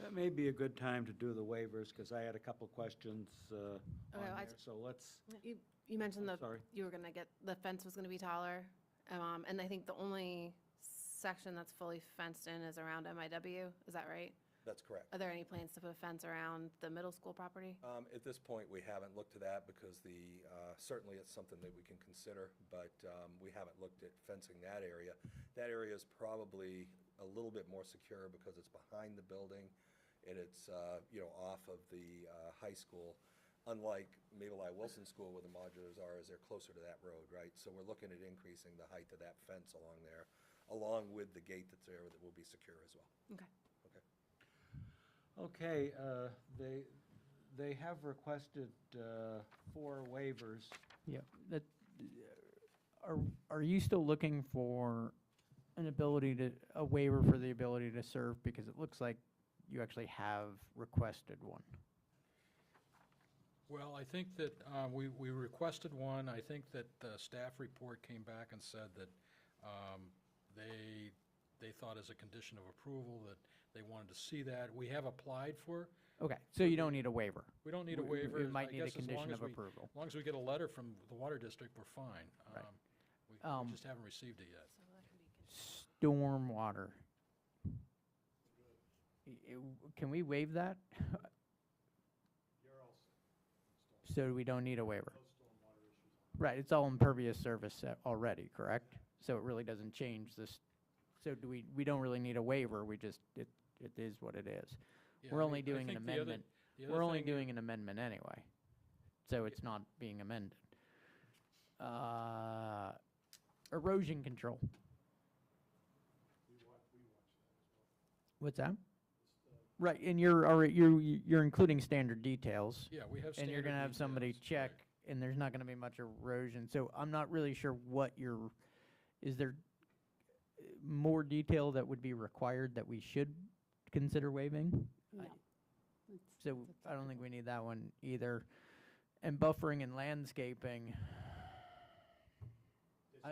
That may be a good time to do the waivers, because I had a couple questions on I there, so let's, You mentioned sorry. you were gonna the fence was gonna be taller, and I think the only section that's fully fenced in is around MIW, is that right? That's correct. Are there any plans to put a fence around the middle school property? At this point, we haven't looked to that because certainly it's something that we can consider, but we haven't looked at fencing that area. That area is probably a little bit more secure because it's behind the building and it's, off of the high school. Unlike Mabel I. Wilson School where the modulars are, as they're closer to that road, right? So we're looking at increasing the height of that fence along there, along with the gate that's there that will be secure as well. Okay. Okay, they have requested 4 waivers. Yeah, are you still looking for a waiver for the ability to serve? Because it looks like you actually have requested one. Well, I think that we requested one. I think that the staff report came back and said that they thought as a condition of approval that they wanted to see that. We have applied for. Okay, so you don't need a waiver. We don't need a We- we waiver. might I need a guess as long condition as of we- approval. As long as we get a letter from the water district, we're fine. Right. We just haven't received it yet. Stormwater. Can we waive that? So we don't need a waiver? Right, it's all impervious surface already, correct? So it really doesn't change this. So we don't really need a waiver, we just, it is what it is. Yeah, We're I only mean, I doing an think the other- amendment. the other We're only thing- doing an amendment anyway. So it's not being amended. Erosion control. What's that? Right, and you're including standard details. Yeah, we have And you're standard gonna have somebody details, check, right. and there's not gonna be much erosion. So I'm not really sure is there more detail that would be required that we should consider waiving? No. So I don't think we need that one either. And buffering and landscaping,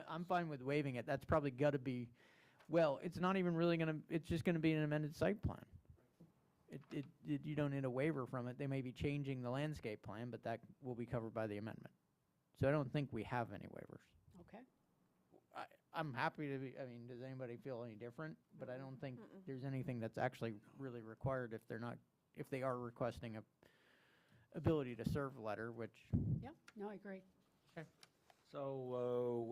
I'm fine with waiving it. That's probably gotta be, well, it's not even really it's just gonna be an amended site plan. You don't need a waiver from it. They may be changing the landscape plan, but that will be covered by the amendment. So I don't think we have any waivers. Okay. I'm happy to be, does anybody feel any different? But I don't think there's anything that's actually really required if they are requesting a ability to serve letter, which. Yeah, no, I agree. So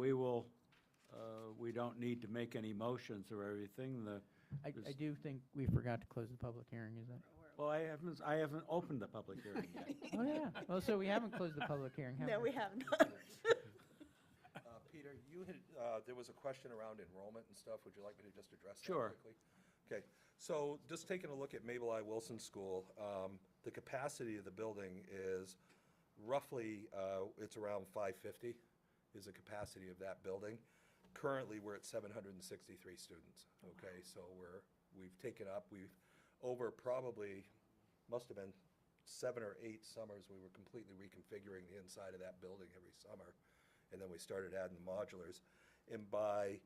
we don't need to make any motions or everything. I do think we forgot to close the public hearing, is that? Well, I haven't opened the public hearing yet. Oh, yeah. Well, so we haven't closed the public hearing, have No, we? we have not. Peter, you had, there was a question around enrollment and stuff. Would you like me to just address that Sure. quickly? Okay, so just taking a look at Mabel I. Wilson School, the capacity of the building is roughly, it's around 550 is the capacity of that building. Currently, we're at 763 students, okay? So we've taken up, over probably, must have been 7 or 8 summers, we were completely reconfiguring the inside of that building every summer. And then we started adding the modulars. And by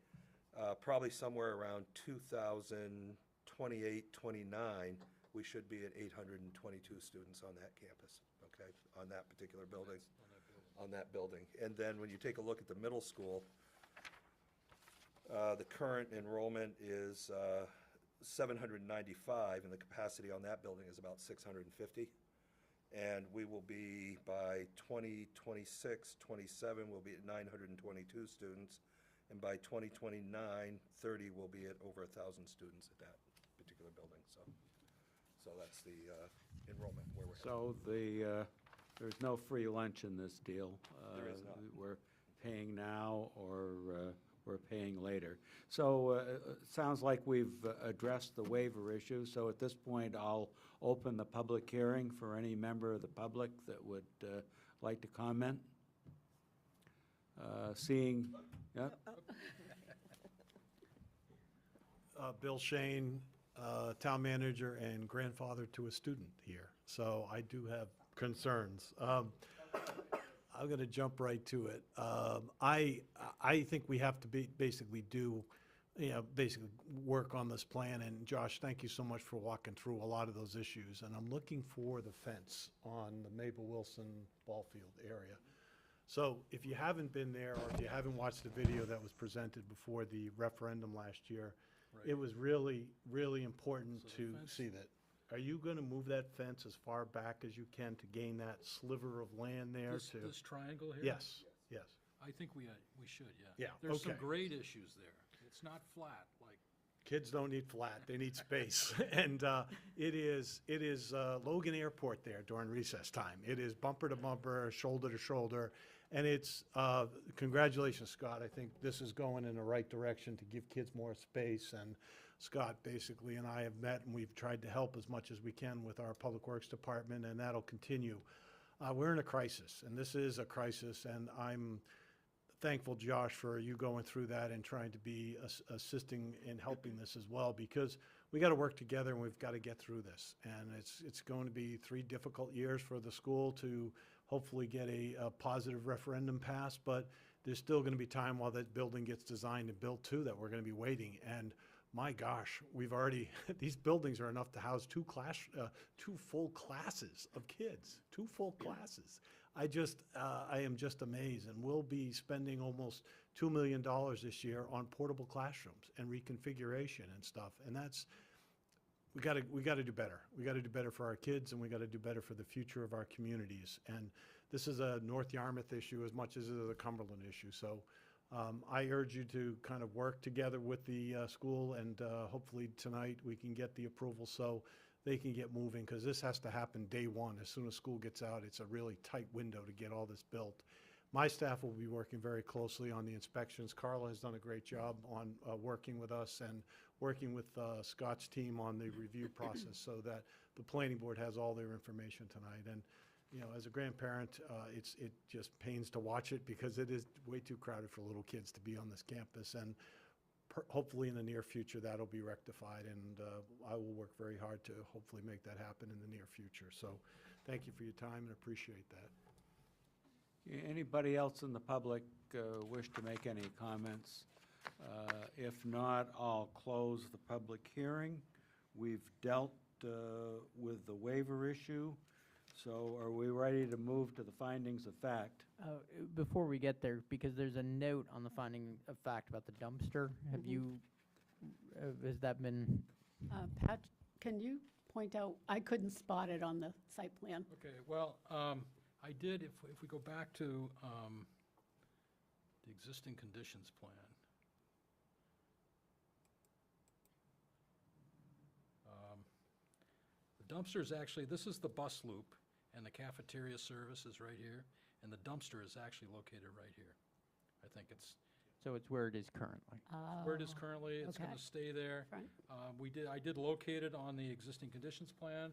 probably somewhere around 2028, 29, we should be at 822 students on that campus, okay? On that particular building. On that building. And then when you take a look at the middle school, the current enrollment is 795, and the capacity on that building is about 650. And we will be, by 2026, 27, we'll be at 922 students. And by 2029, 30, we'll be at over 1,000 students at that particular building. So that's the enrollment where we're headed. So there's no free lunch in this deal. There is not. We're paying now or we're paying later. So it sounds like we've addressed the waiver issue. So at this point, I'll open the public hearing for any member of the public that would like to comment. Seeing, yep. Bill Shane, town manager and grandfather to a student here, so I do have concerns. I'm going to jump right to it. I think we have to basically do, basically work on this plan. And Josh, thank you so much for walking through a lot of those issues. And I'm looking for the fence on the Mabel Wilson ball field area. So if you haven't been there, or if you haven't watched the video that was presented before the referendum last year, it was really, really important to see that. Are you going to move that fence as far back as you can to gain that sliver of land there to? This triangle here? Yes, yes. I think we should, yeah. Yeah, There's some okay. grade issues there. It's not flat, like, Kids don't need flat, they need space. And it is Logan Airport there during recess time. It is bumper to bumper, shoulder to shoulder. And it's, congratulations, Scott. I think this is going in the right direction to give kids more space. And Scott basically and I have met, and we've tried to help as much as we can with our Public Works Department, and that'll continue. We're in a crisis, and this is a crisis, and I'm thankful, Josh, for you going through that and trying to be assisting in helping this as well, because we got to work together and we've got to get through this. And it's going to be 3 difficult years for the school to hopefully get a positive referendum passed, but there's still going to be time while that building gets designed and built too that we're going to be waiting. And my gosh, we've already, these buildings are enough to house 2 full classes of kids, 2 full classes. I am just amazed, and we'll be spending almost $2 million this year on portable classrooms and reconfiguration and stuff. And that's, we got to do better. We got to do better for our kids, and we got to do better for the future of our communities. And this is a North Yarmouth issue as much as it is a Cumberland issue. So I urge you to kind of work together with the school, and hopefully tonight we can get the approval so they can get moving, because this has to happen day one. As soon as school gets out, it's a really tight window to get all this built. My staff will be working very closely on the inspections. Carla has done a great job on working with us and working with Scott's team on the review process so that the planning board has all their information tonight. And as a grandparent, it just pains to watch it, because it is way too crowded for little kids to be on this campus. And hopefully in the near future that'll be rectified, and I will work very hard to hopefully make that happen in the near future. So thank you for your time and appreciate that. Anybody else in the public wish to make any comments? If not, I'll close the public hearing. We've dealt with the waiver issue. So are we ready to move to the findings of fact? Before we get there, because there's a note on the finding of fact about the dumpster, have you, has that been? Pat, can you point out, I couldn't spot it on the site plan. okay, well, I did, if we go back to the existing conditions plan. dumpster is actually, this is the bus loop, and the cafeteria service is right here, and the dumpster is actually located right here. I think it's So it's where it is currently. where it is currently, it's okay. gonna stay there. Front. I did locate it on the existing conditions plan,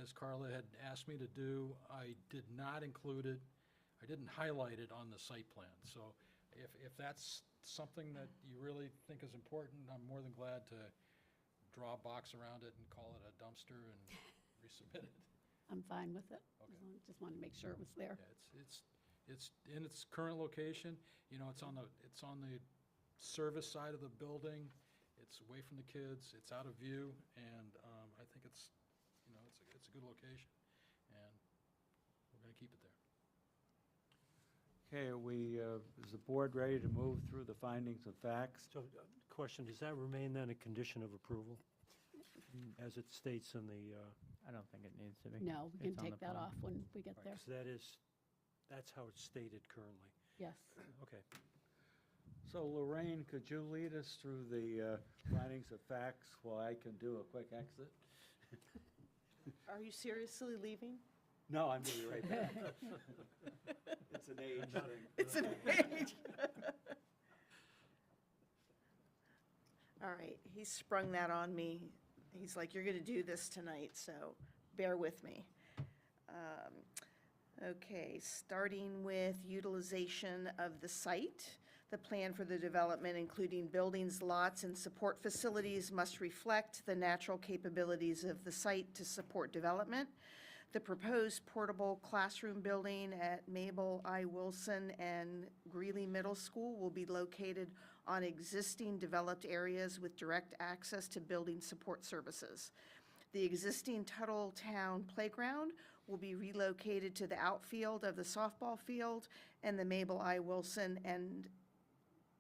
as Carla had asked me to do. I did not include it, I didn't highlight it on the site plan. So if that's something that you really think is important, I'm more than glad to draw a box around it and call it a dumpster and resubmit it. I'm fine with it. Okay. Just wanted to make sure it was there. Yeah, it's in its current location, you know, it's on the service side of the building, it's away from the kids, it's out of view, and I think it's, you know, it's a good location, and we're gonna keep it there. Okay, is the board ready to move through the findings of facts? So, question, does that remain then a condition of approval, as it states in the, I don't think it needs to be. No, we can It's on take the that plan. off when we get there. because that's how it's stated currently? Yes. Okay. So Lorraine, could you lead us through the findings of facts while I can do a quick exit? Are you seriously leaving? No, I'm going to be right back. It's an age thing. It's an age. All right, he sprung that on me. He's like, you're going to do this tonight, so bear with me. Okay, starting with utilization of the site. The plan for the development, including buildings, lots, and support facilities, must reflect the natural capabilities of the site to support development. The proposed portable classroom building at Mabel I. Wilson and Greeley Middle School will be located on existing developed areas with direct access to building support services. The existing Tuttle Town Playground will be relocated to the outfield of the softball field and the Mabel I. Wilson and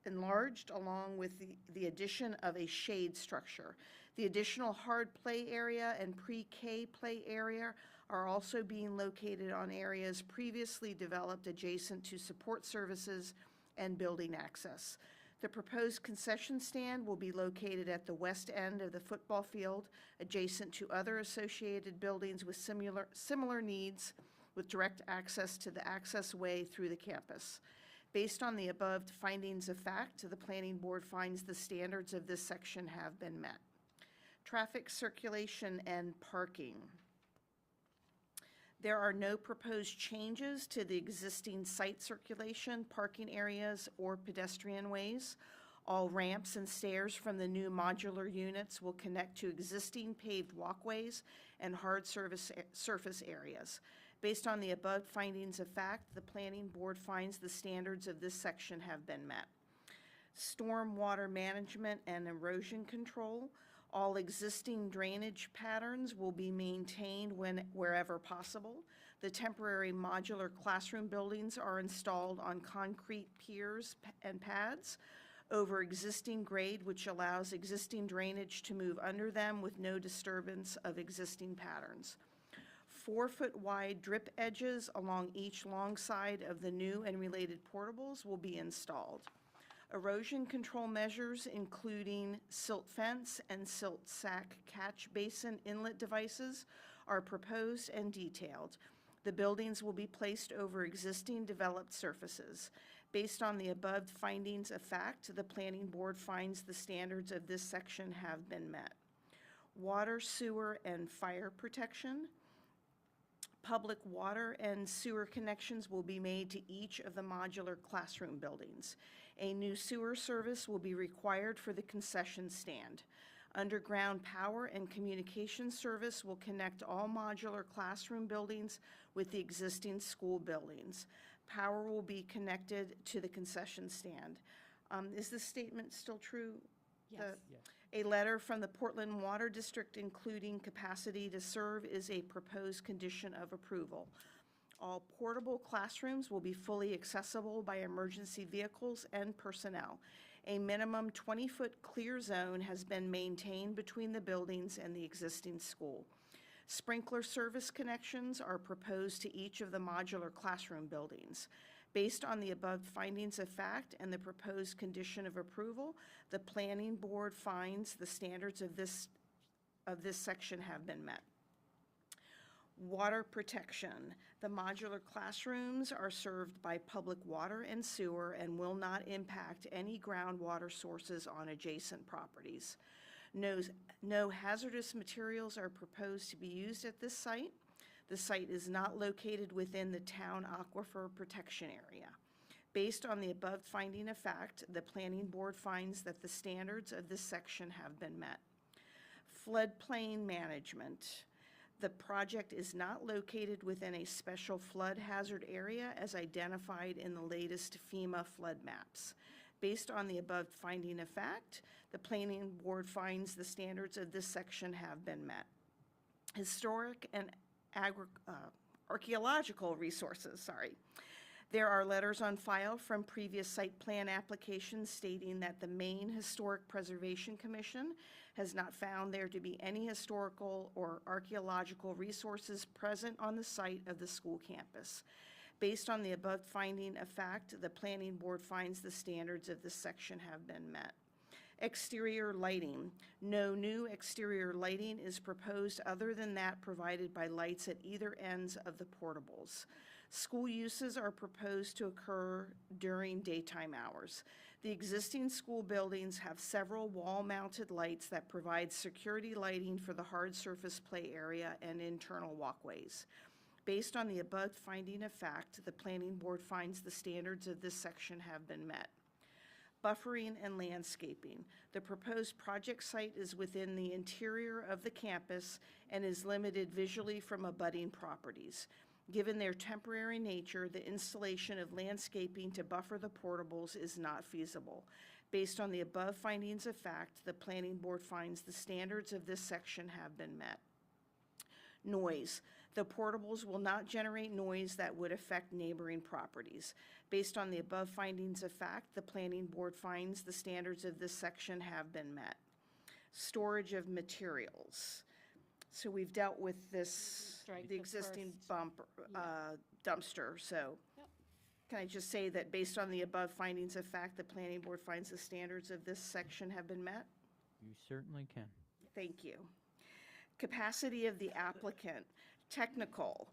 enlarged along with the addition of a shade structure. The additional hard play area and pre-K play area are also being located on areas previously developed adjacent to support services and building access. The proposed concession stand will be located at the west end of the football field, adjacent to other associated buildings with similar needs, with direct access to the access way through the campus. Based on the above findings of fact, the planning board finds the standards of this section have been met. Traffic circulation and parking. There are no proposed changes to the existing site circulation, parking areas, or pedestrian ways. All ramps and stairs from the new modular units will connect to existing paved walkways and hard surface areas. Based on the above findings of fact, the planning board finds the standards of this section have been met. Stormwater management and erosion control. All existing drainage patterns will be maintained wherever possible. The temporary modular classroom buildings are installed on concrete piers and pads over existing grade, which allows existing drainage to move under them with no disturbance of existing patterns. 4-foot wide drip edges along each long side of the new and related portables will be installed. Erosion control measures, including silt fence and silt sack catch basin inlet devices, are proposed and detailed. The buildings will be placed over existing developed surfaces. Based on the above findings of fact, the planning board finds the standards of this section have been met. Water, sewer, and fire protection. Public water and sewer connections will be made to each of the modular classroom buildings. A new sewer service will be required for the concession stand. Underground power and communication service will connect all modular classroom buildings with the existing school buildings. Power will be connected to the concession stand. Is this statement still true? Yes. Yes. A letter from the Portland Water District including capacity to serve is a proposed condition of approval. All portable classrooms will be fully accessible by emergency vehicles and personnel. A minimum 20-foot clear zone has been maintained between the buildings and the existing school. Sprinkler service connections are proposed to each of the modular classroom buildings. Based on the above findings of fact and the proposed condition of approval, the planning board finds the standards of this section have been met. Water protection. The modular classrooms are served by public water and sewer and will not impact any groundwater sources on adjacent properties. No hazardous materials are proposed to be used at this site. The site is not located within the town aquifer protection area. Based on the above finding of fact, the planning board finds that the standards of this section have been met. Floodplain management. The project is not located within a special flood hazard area as identified in the latest FEMA flood maps. Based on the above finding of fact, the planning board finds the standards of this section have been met. Historic and archaeological resources, There are letters on file from previous site plan applications stating that the Maine Historic Preservation Commission has not found there to be any historical or archaeological resources present on the site of the school campus. Based on the above finding of fact, the planning board finds the standards of this section have been met. Exterior lighting. No new exterior lighting is proposed other than that provided by lights at either ends of the portables. School uses are proposed to occur during daytime hours. The existing school buildings have several wall-mounted lights that provide security lighting for the hard surface play area and internal walkways. Based on the above finding of fact, the planning board finds the standards of this section have been met. Buffering and landscaping. The proposed project site is within the interior of the campus and is limited visually from abutting properties. Given their temporary nature, the installation of landscaping to buffer the portables is not feasible. Based on the above findings of fact, the planning board finds the standards of this section have been met. Noise. The portables will not generate noise that would affect neighboring properties. Based on the above findings of fact, the planning board finds the standards of this section have been met. Storage of materials. So we've dealt with this, Strike the the existing first. dumpster, so. Yep. Can I just say that based on the above findings of fact, the planning board finds the standards of this section have been met? You certainly can. Thank you. Capacity of the applicant, technical.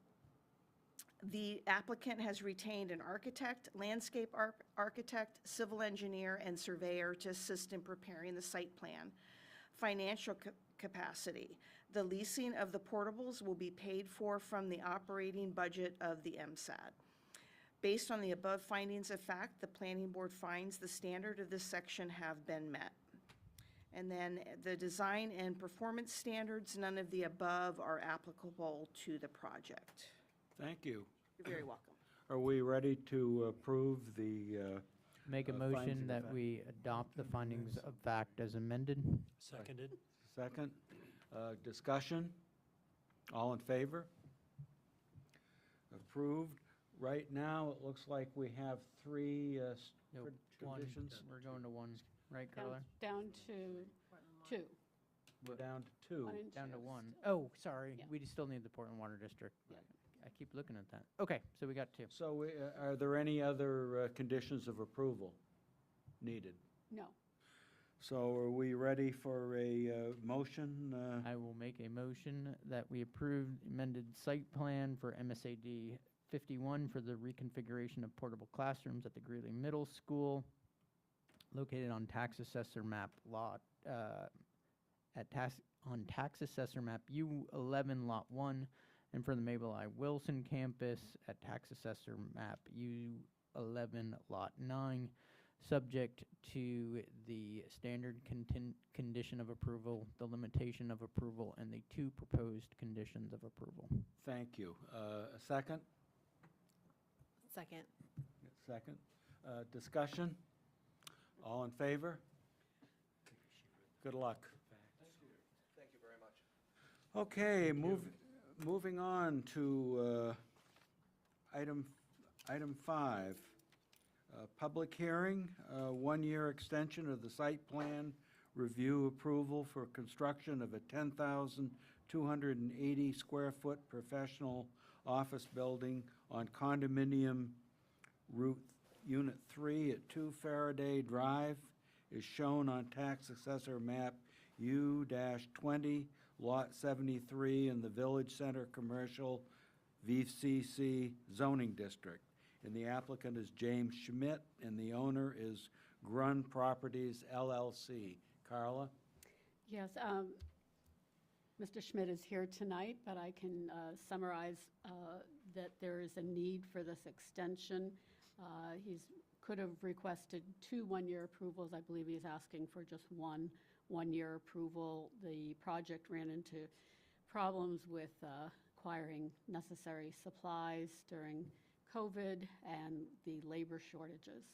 The applicant has retained an architect, landscape architect, civil engineer, and surveyor to assist in preparing the site plan. Financial capacity. The leasing of the portables will be paid for from the operating budget of the MSAD. Based on the above findings of fact, the planning board finds the standard of this section have been met. And then the design and performance standards, none of the above are applicable to the project. Thank you. You're very welcome. Are we ready to approve the, Make a findings motion of that fact. we adopt the findings of fact as amended. Seconded. second? Discussion? All in favor? Approved. Right now, it looks like we have three Nope, one. conditions. We're going to one, right, Down- Carla? Down to two. We're down to two. One and Down to two. one. Oh, sorry, Yeah. we just still need the Portland Water District. Yeah. I keep looking at that. Okay, so we got two. So are there any other conditions of approval needed? No. So are we ready for a motion? I will make a motion that we approve amended site plan for MSAD 51 for the reconfiguration of portable classrooms at the Greeley Middle School, located on tax assessor map lot, on tax assessor map U11 Lot 1, and for the Mabel I. Wilson campus at tax assessor map U11 Lot 9, subject to the standard condition of approval, the limitation of approval, and the two proposed conditions of approval. Thank you. A second? Second. Second. Discussion? All in favor? Good luck. Thank you very much. Okay, moving on to item 5. Public hearing, 1-year extension of the site plan review approval for construction of a 10,280 square foot professional office building on condominium route Unit 3 at 2 Faraday Drive is shown on tax assessor map U-20, Lot 73 in the Village Center Commercial VCC zoning district. And the applicant is James Schmidt, and the owner is Grun Properties LLC. Carla? Yes, Mr. Schmidt is here tonight, but I can summarize that there is a need for this extension. He could have requested 2 one-year approvals. I believe he's asking for just one-year approval. The project ran into problems with acquiring necessary supplies during COVID and the labor shortages.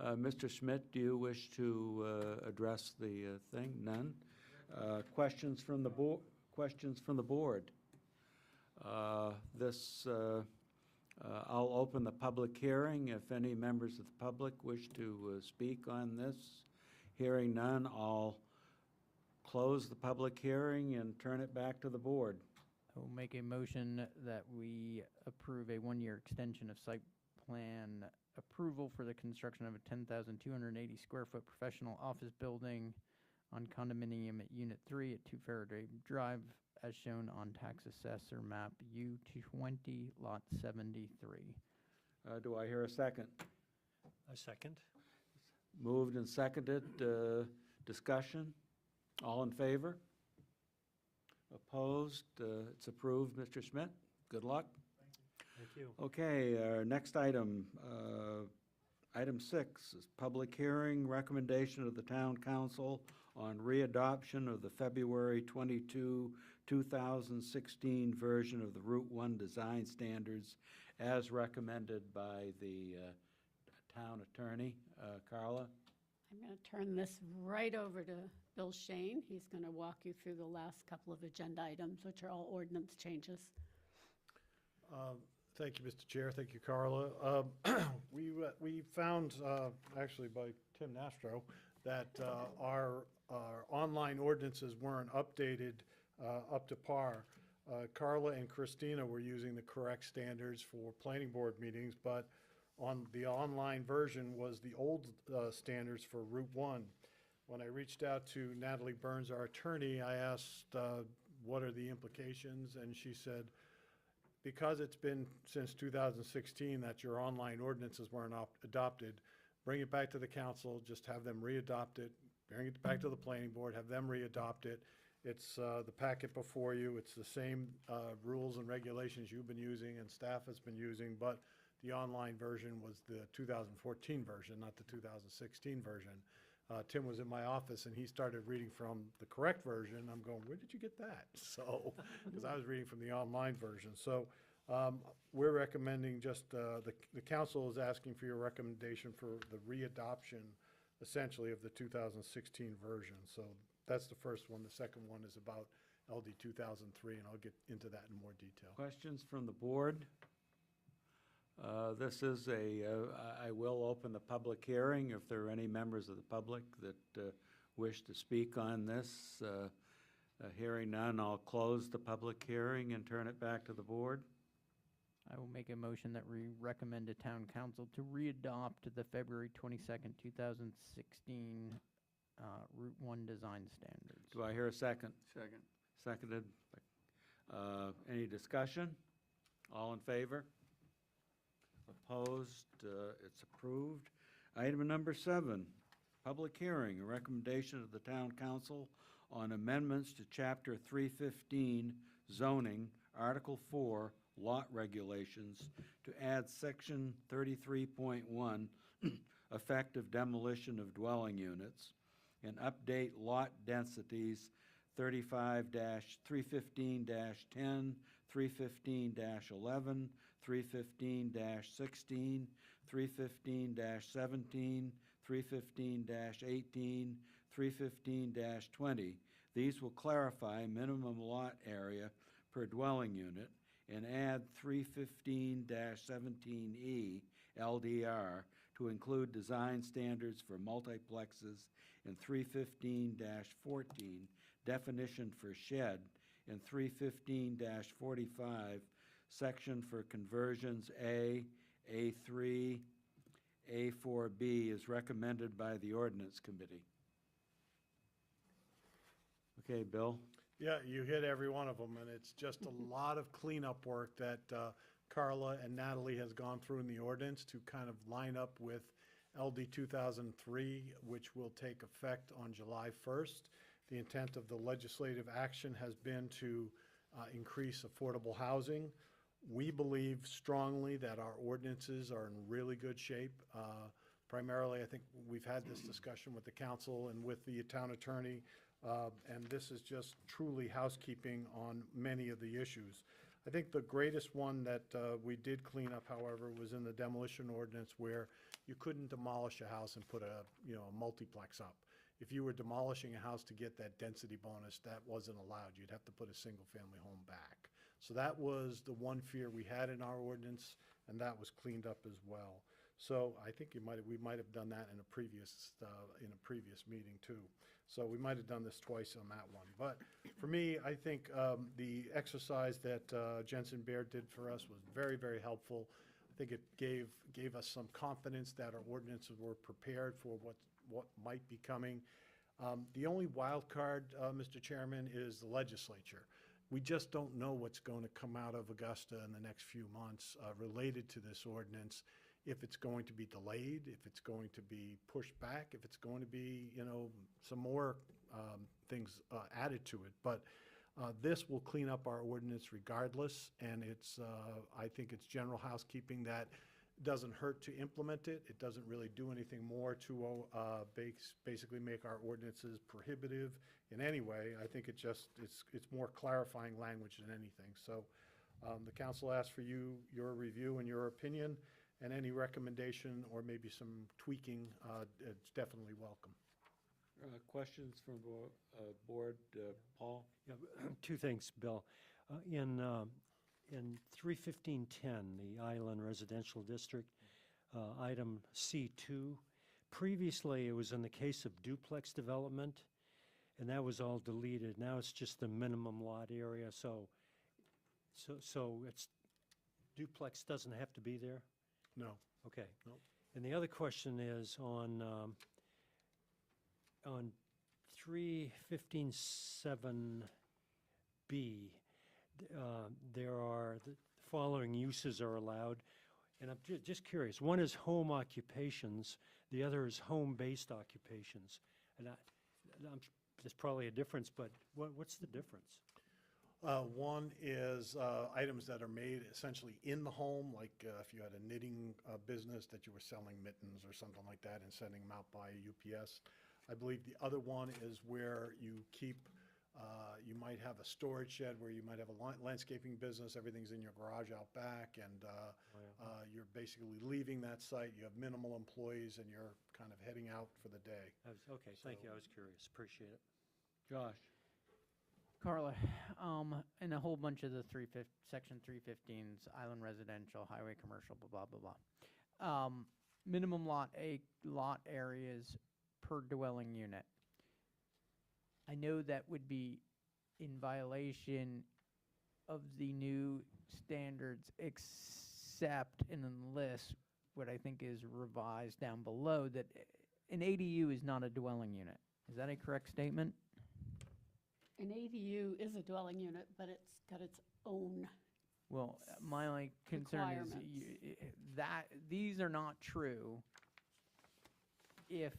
Mr. Schmidt, do you wish to address the thing? None? Questions from the board? Questions from the board? I'll open the public hearing. If any members of the public wish to speak on this, hearing none, I'll close the public hearing and turn it back to the board. I will make a motion that we approve a 1-year extension of site plan approval for the construction of a 10,280 square foot professional office building on condominium at Unit 3 at 2 Faraday Drive, as shown on tax assessor map U20, lot 73. Do I hear a second? A second. Moved and seconded. Discussion? All in favor? Opposed? It's approved. Mr. Schmidt, good luck. Thank you. Okay, our next item, item 6 is public hearing, recommendation of the town council on readoption of the February 22, 2016 version of the Route 1 design standards as recommended by the town attorney. Carla? I'm going to turn this right over to Bill Shane. He's going to walk you through the last couple of agenda items, which are all ordinance changes. Thank you, Mr. Chair. Thank you, Carla. We found, actually by Tim Nastro, that our online ordinances weren't updated up to par. Carla and Christina were using the correct standards for planning board meetings, but on the online version was the old standards for Route 1. When I reached out to Natalie Burns, our attorney, I asked what are the implications, and she said, because it's been since 2016 that your online ordinances weren't adopted, bring it back to the council, just have them re-adopt it, bring it back to the planning board, have them re-adopt it. It's the packet before you. It's the same rules and regulations you've been using and staff has been using, but the online version was the 2014 version, not the 2016 version. Tim was in my office and he started reading from the correct version. I'm going, where did you get that? So, because I was reading from the online version. So we're recommending just, the council is asking for your recommendation for the readoption, essentially, of the 2016 version. So that's the first one. The second one is about LD 2003, and I'll get into that in more detail. Questions from the board? This is I will open the public hearing if there are any members of the public that wish to speak on this. Hearing none, I'll close the public hearing and turn it back to the board. I will make a motion that we recommend to town council to readopt the February 22nd, 2016 Route 1 design standards. Do I hear a second? Second. Seconded. Any discussion? All in favor? Opposed? It's approved. Item number 7, public hearing, a recommendation of the town council on amendments to Chapter 315 zoning, Article 4, lot regulations, to add Section 33.1, effective demolition of dwelling units, and update lot densities 35-315-10, 315-11, 315-16, 315-17, 315-18, 315-20. These will clarify minimum lot area per dwelling unit and add 315-17E LDR to include design standards for multiplexes, and 315-14 definition for shed, and 315-45 section for conversions A, A3, A4B is recommended by the ordinance committee. Okay, Bill? Yeah, you hit every one of them, and it's just a lot of cleanup work that Carla and Natalie has gone through in the ordinance to kind of line up with LD 2003, which will take effect on July 1st. The intent of the legislative action has been to increase affordable housing. We believe strongly that our ordinances are in really good shape. Primarily, I think we've had this discussion with the council and with the town attorney, and this is just truly housekeeping on many of the issues. I think the greatest one that we did clean up, however, was in the demolition ordinance where you couldn't demolish a house and put a multiplex up. If you were demolishing a house to get that density bonus, that wasn't allowed. You'd have to put a single-family home back. So that was the one fear we had in our ordinance, and that was cleaned up as well. So I think we might have done that in a previous meeting too. So we might have done this twice on that one. But for me, I think the exercise that Jensen Baird did for us was very, very helpful. I think it gave us some confidence that our ordinances were prepared for what might be coming. The only wild card, Mr. Chairman, is the legislature. We just don't know what's going to come out of Augusta in the next few months related to this ordinance. If it's going to be delayed, if it's going to be pushed back, if it's going to be, some more things added to it. But this will clean up our ordinance regardless, and I think it's general housekeeping that doesn't hurt to implement it. It doesn't really do anything more to basically make our ordinances prohibitive in any way. I think it's more clarifying language than anything. So the council asks for your review and your opinion, and any recommendation or maybe some tweaking, it's definitely welcome. Questions from board, Paul? Yeah, two things, Bill. In 31510, the Island Residential District, item C2, previously it was in the case of duplex development, and that was all deleted. Now it's just the minimum lot area, so it's, duplex doesn't have to be there? No. Okay. No. And the other question is on 315.7B, there are the following uses are allowed, and I'm just curious. One is home occupations, the other is home-based occupations. And there's probably a difference, but what's the difference? One is items that are made essentially in the home, like if you had a knitting business that you were selling mittens or something like that and sending them out by UPS. I believe the other one is where you keep, you might have a storage shed where you might have a landscaping business, everything's in your garage out back, and you're basically leaving that site, you have minimal employees, and you're kind of heading out for the day. Okay, thank you, I was curious, appreciate it. Josh? Carla, in a whole bunch of the section 315s, island residential, highway commercial, blah, blah, blah, blah. Minimum lot areas per dwelling unit. I know that would be in violation of the new standards, except and unless what I think is revised down below, that an ADU is not a dwelling unit. Is that a correct statement? An ADU is a dwelling unit, but it's got its own. Well, my only concern is that these are not true if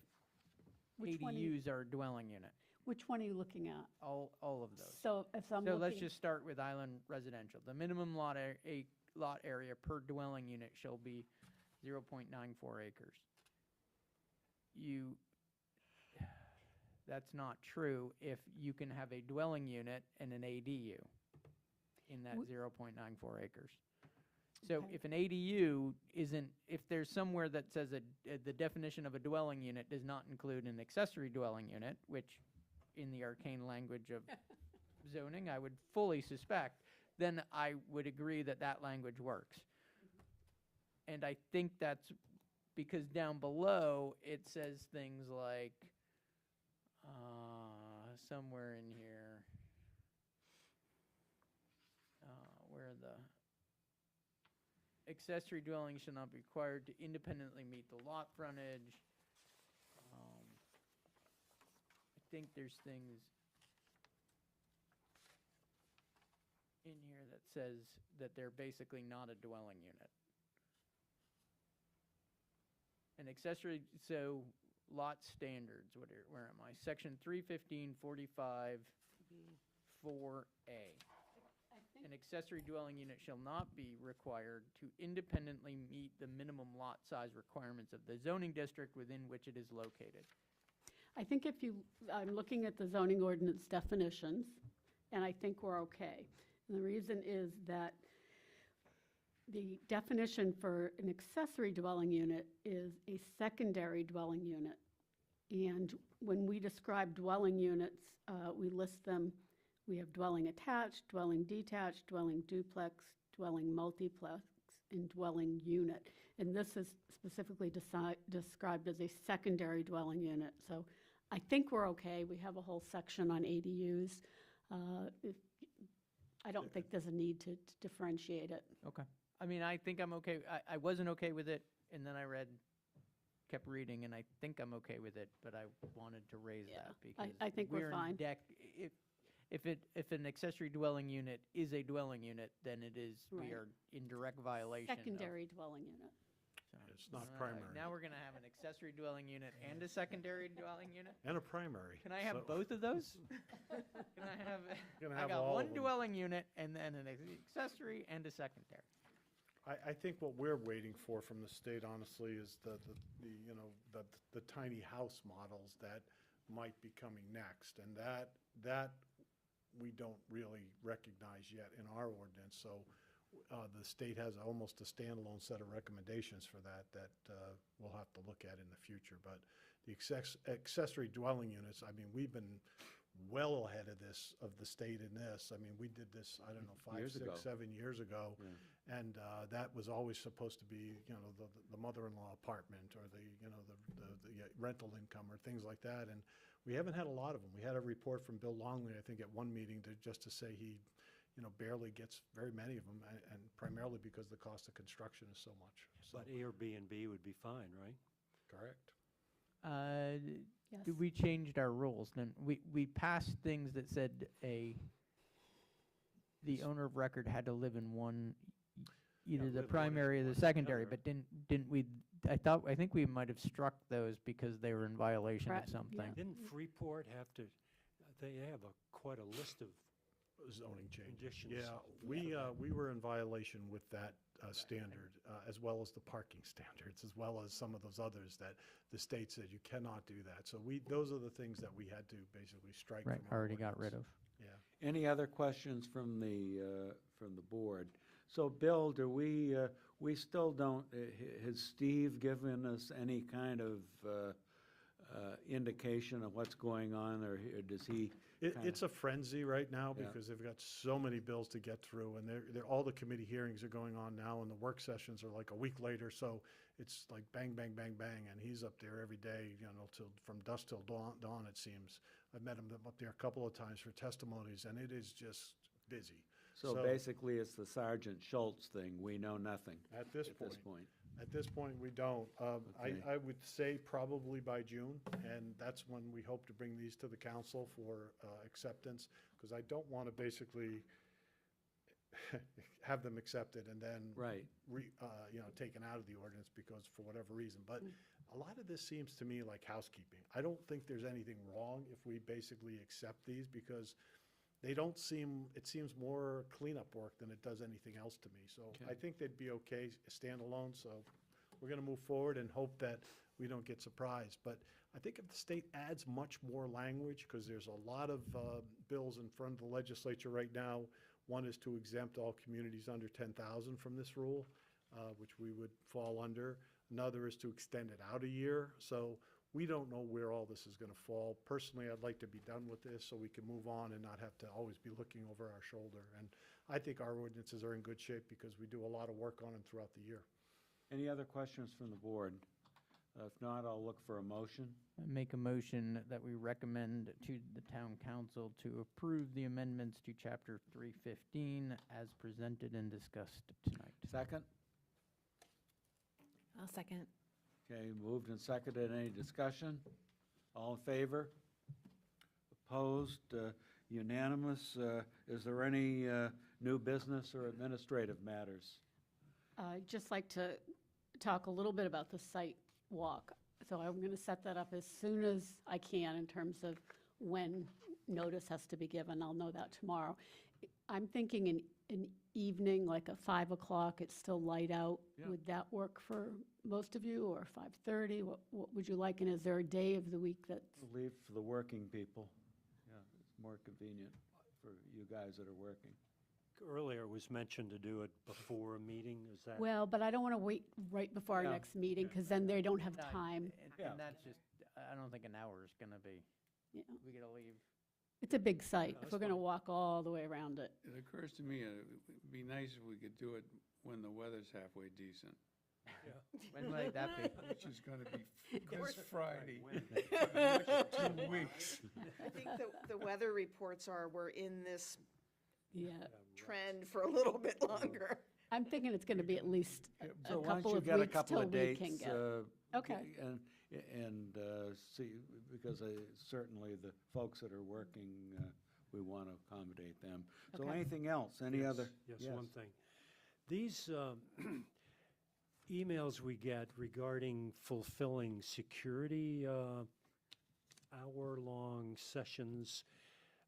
ADUs are a dwelling unit. Which one are you looking at? All of those. So if I'm So looking. let's just start with island residential. The minimum lot area per dwelling unit shall be 0.94 acres. That's not true if you can have a dwelling unit and an ADU in that 0.94 acres. So Okay. if an ADU isn't, if there's somewhere that says the definition of a dwelling unit does not include an accessory dwelling unit, which in the arcane language of zoning, I would fully suspect, then I would agree that that language works. And I think that's because down below, it says things like, somewhere in here, where the accessory dwelling shall not be required to independently meet the lot frontage. I think there's things says that they're basically not a dwelling unit. An accessory, so lot standards, where am I? Section 315:45 4A. An accessory dwelling unit shall not be required to independently meet the minimum lot size requirements of the zoning district within which it is located. I think if you, I'm looking at the zoning ordinance definitions, and I think we're okay. And the reason is that the definition for an accessory dwelling unit is a secondary dwelling unit. And when we describe dwelling units, we list them. We have dwelling attached, dwelling detached, dwelling duplex, dwelling multiplex, and dwelling unit. And this is specifically described as a secondary dwelling unit. So I think we're okay. We have a whole section on ADUs. I don't think there's a need to differentiate it. Okay. I mean, I think I'm okay. I wasn't okay with it, and then I kept reading, and I think I'm okay with it, but I wanted to raise that because I think we're fine. If an accessory dwelling unit is a dwelling unit, then it is, we Right. are in direct violation of. Secondary dwelling unit. So, It's not all right, primary. Now we're gonna have an accessory dwelling unit and a secondary dwelling unit? And a primary. Can I have So- both of those? Can I have, Gonna I have got all one of them. dwelling unit and then an accessory and a secondary. I think what we're waiting for from the state, honestly, is you know, the tiny house models that might be coming next. And that we don't really recognize yet in our ordinance. So the state has almost a standalone set of recommendations for that we'll have to look at in the future. But the accessory dwelling units, I mean, we've been well ahead of the state in this. I mean, we did this, I don't know, 5, Years 6, ago. 7 years ago. And that was always supposed to be, you know, the mother-in-law apartment or the rental income or things like that. And we haven't had a lot of them. We had a report from Bill Longley, I think, at one meeting just to say he, you know, barely gets very many of them, and primarily because the cost of construction is so much. So, But Airbnb would be fine, right? correct. Yes. We changed our rules, then we passed things that said the owner of record had to live in one, either Yeah, the live one primary or is the one secondary, together. but didn't we, I think we might have struck those because they were in violation of Correct, yeah. something. Didn't Freeport have to, they have quite a list of Zoning changes. conditions. Yeah, we were in violation with that standard, as well as the parking standards, as well as some of those others that the state said you cannot do that. So we, those are the things that we had to basically strike from Right, our already got rid ordinance. of. Yeah. Any other questions from the board? So, Bill, do we still don't, has Steve given us any kind of indication of what's going on, or does he? It's a frenzy right now Yeah. because they've got so many bills to get through, and all the committee hearings are going on now, and the work sessions are like a week later, so it's like bang, bang, bang, bang, and he's up there every day, you know, from dusk till dawn, it seems. I've met him up there a couple of times for testimonies, and it is just busy. So basically, it's the Sergeant Schultz thing, we know nothing At this at point. this point. At this point, we don't. Okay. I would say probably by June, and that's when we hope to bring these to the council for acceptance, because I don't want to basically have them accepted and then Right. you know, taken out of the ordinance because for whatever reason. But a lot of this seems to me like housekeeping. I don't think there's anything wrong if we basically accept these because they don't seem, it seems more cleanup work than it does anything else to me. So I think they'd be okay standalone, so we're gonna move forward and hope that we don't get surprised. But I think if the state adds much more language, because there's a lot of bills in front of the legislature right now. One is to exempt all communities under 10,000 from this rule, which we would fall under. Another is to extend it out a year. So we don't know where all this is going to fall. Personally, I'd like to be done with this so we can move on and not have to always be looking over our shoulder. And I think our ordinances are in good shape because we do a lot of work on them throughout the year. Any other questions from the board? If not, I'll look for a motion. I make a motion that we recommend to the town council to approve the amendments to chapter 315 as presented and discussed tonight. Second? I'll second. Okay, moved and seconded. Any discussion? All in favor? Opposed? Unanimous. Is there any new business or administrative matters? I'd just like to talk a little bit about the site walk. So I'm going to set that up as soon as I can in terms of when notice has to be given. I'll know that tomorrow. I'm thinking an evening, like a 5 o'clock, it's still light out. Yeah. Would that work for most of you, or 5:30? What would you like? And is there a day of the week that's, Leave for the working people. Yeah, it's more convenient for you guys that are working. Earlier it was mentioned to do it before a meeting, is that? well, but I don't want to wait right before our Yeah. next meeting, because then they don't have No, time. Yeah. And that's just, I don't think an hour is gonna be, Yeah. we gotta leave. It's a big site, if that's we're going to fine. walk all the way around it. It occurs to me, it'd be nice if we could do it when the weather's halfway decent, When might that be? which is gonna be this Friday. When? for the next 2 weeks. I think the weather reports are, we're in this Yeah. trend for a little bit longer. I'm thinking it's going to be at least a So why couple don't you of get a weeks couple till of we dates? can get. Okay. And see, because certainly the folks that are working, we want to accommodate them. So Okay. anything else? Any Yes, other? Yes, one thing. These emails we get regarding fulfilling security hour-long sessions,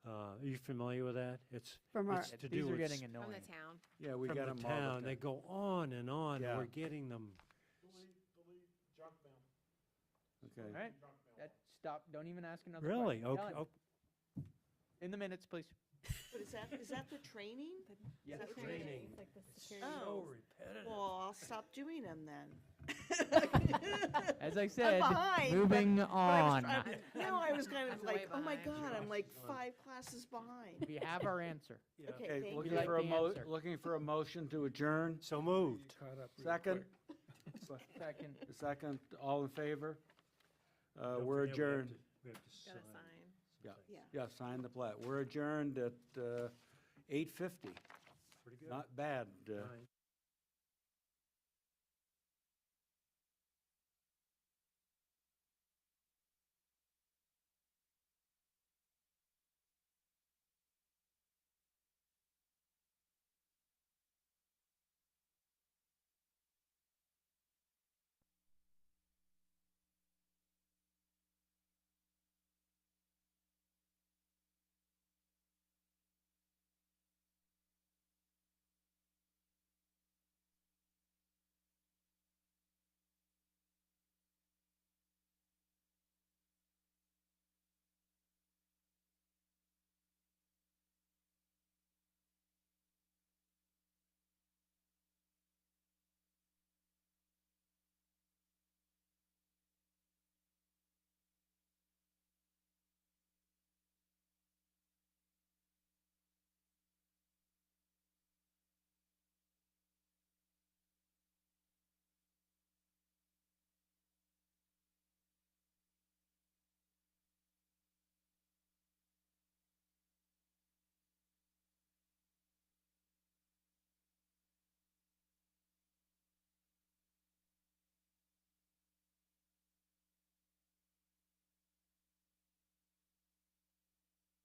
are you familiar with that? It's From our, it's to These do are with getting From annoying. the town. Yeah, we from got the them all the town. They time. go on and on, Yeah. and we're getting them. Okay. All right, stop, don't even ask another Really? question. Okay. Done. Oh, In the minutes, please. But is that the training? Yeah. Is that what Training. you're- It's like the security. Oh, repetitive. well, I'll stop doing them then. As I said, behind, moving But I was on. trying- No, I was kind of I'm way like, oh my behind. God, I'm like 5 classes behind. We have our answer. Yeah. Okay, Okay, thank looking you. like for a the answer. looking for a motion to adjourn. So moved. Caught up real Second? quick. Second. Second, all in favor? Don't We're forget we have adjourned. to- we have to Gotta sign. sign. Yeah, Yeah. yeah, sign the plat. We're adjourned at 8:50. Pretty good. Not bad. Fine.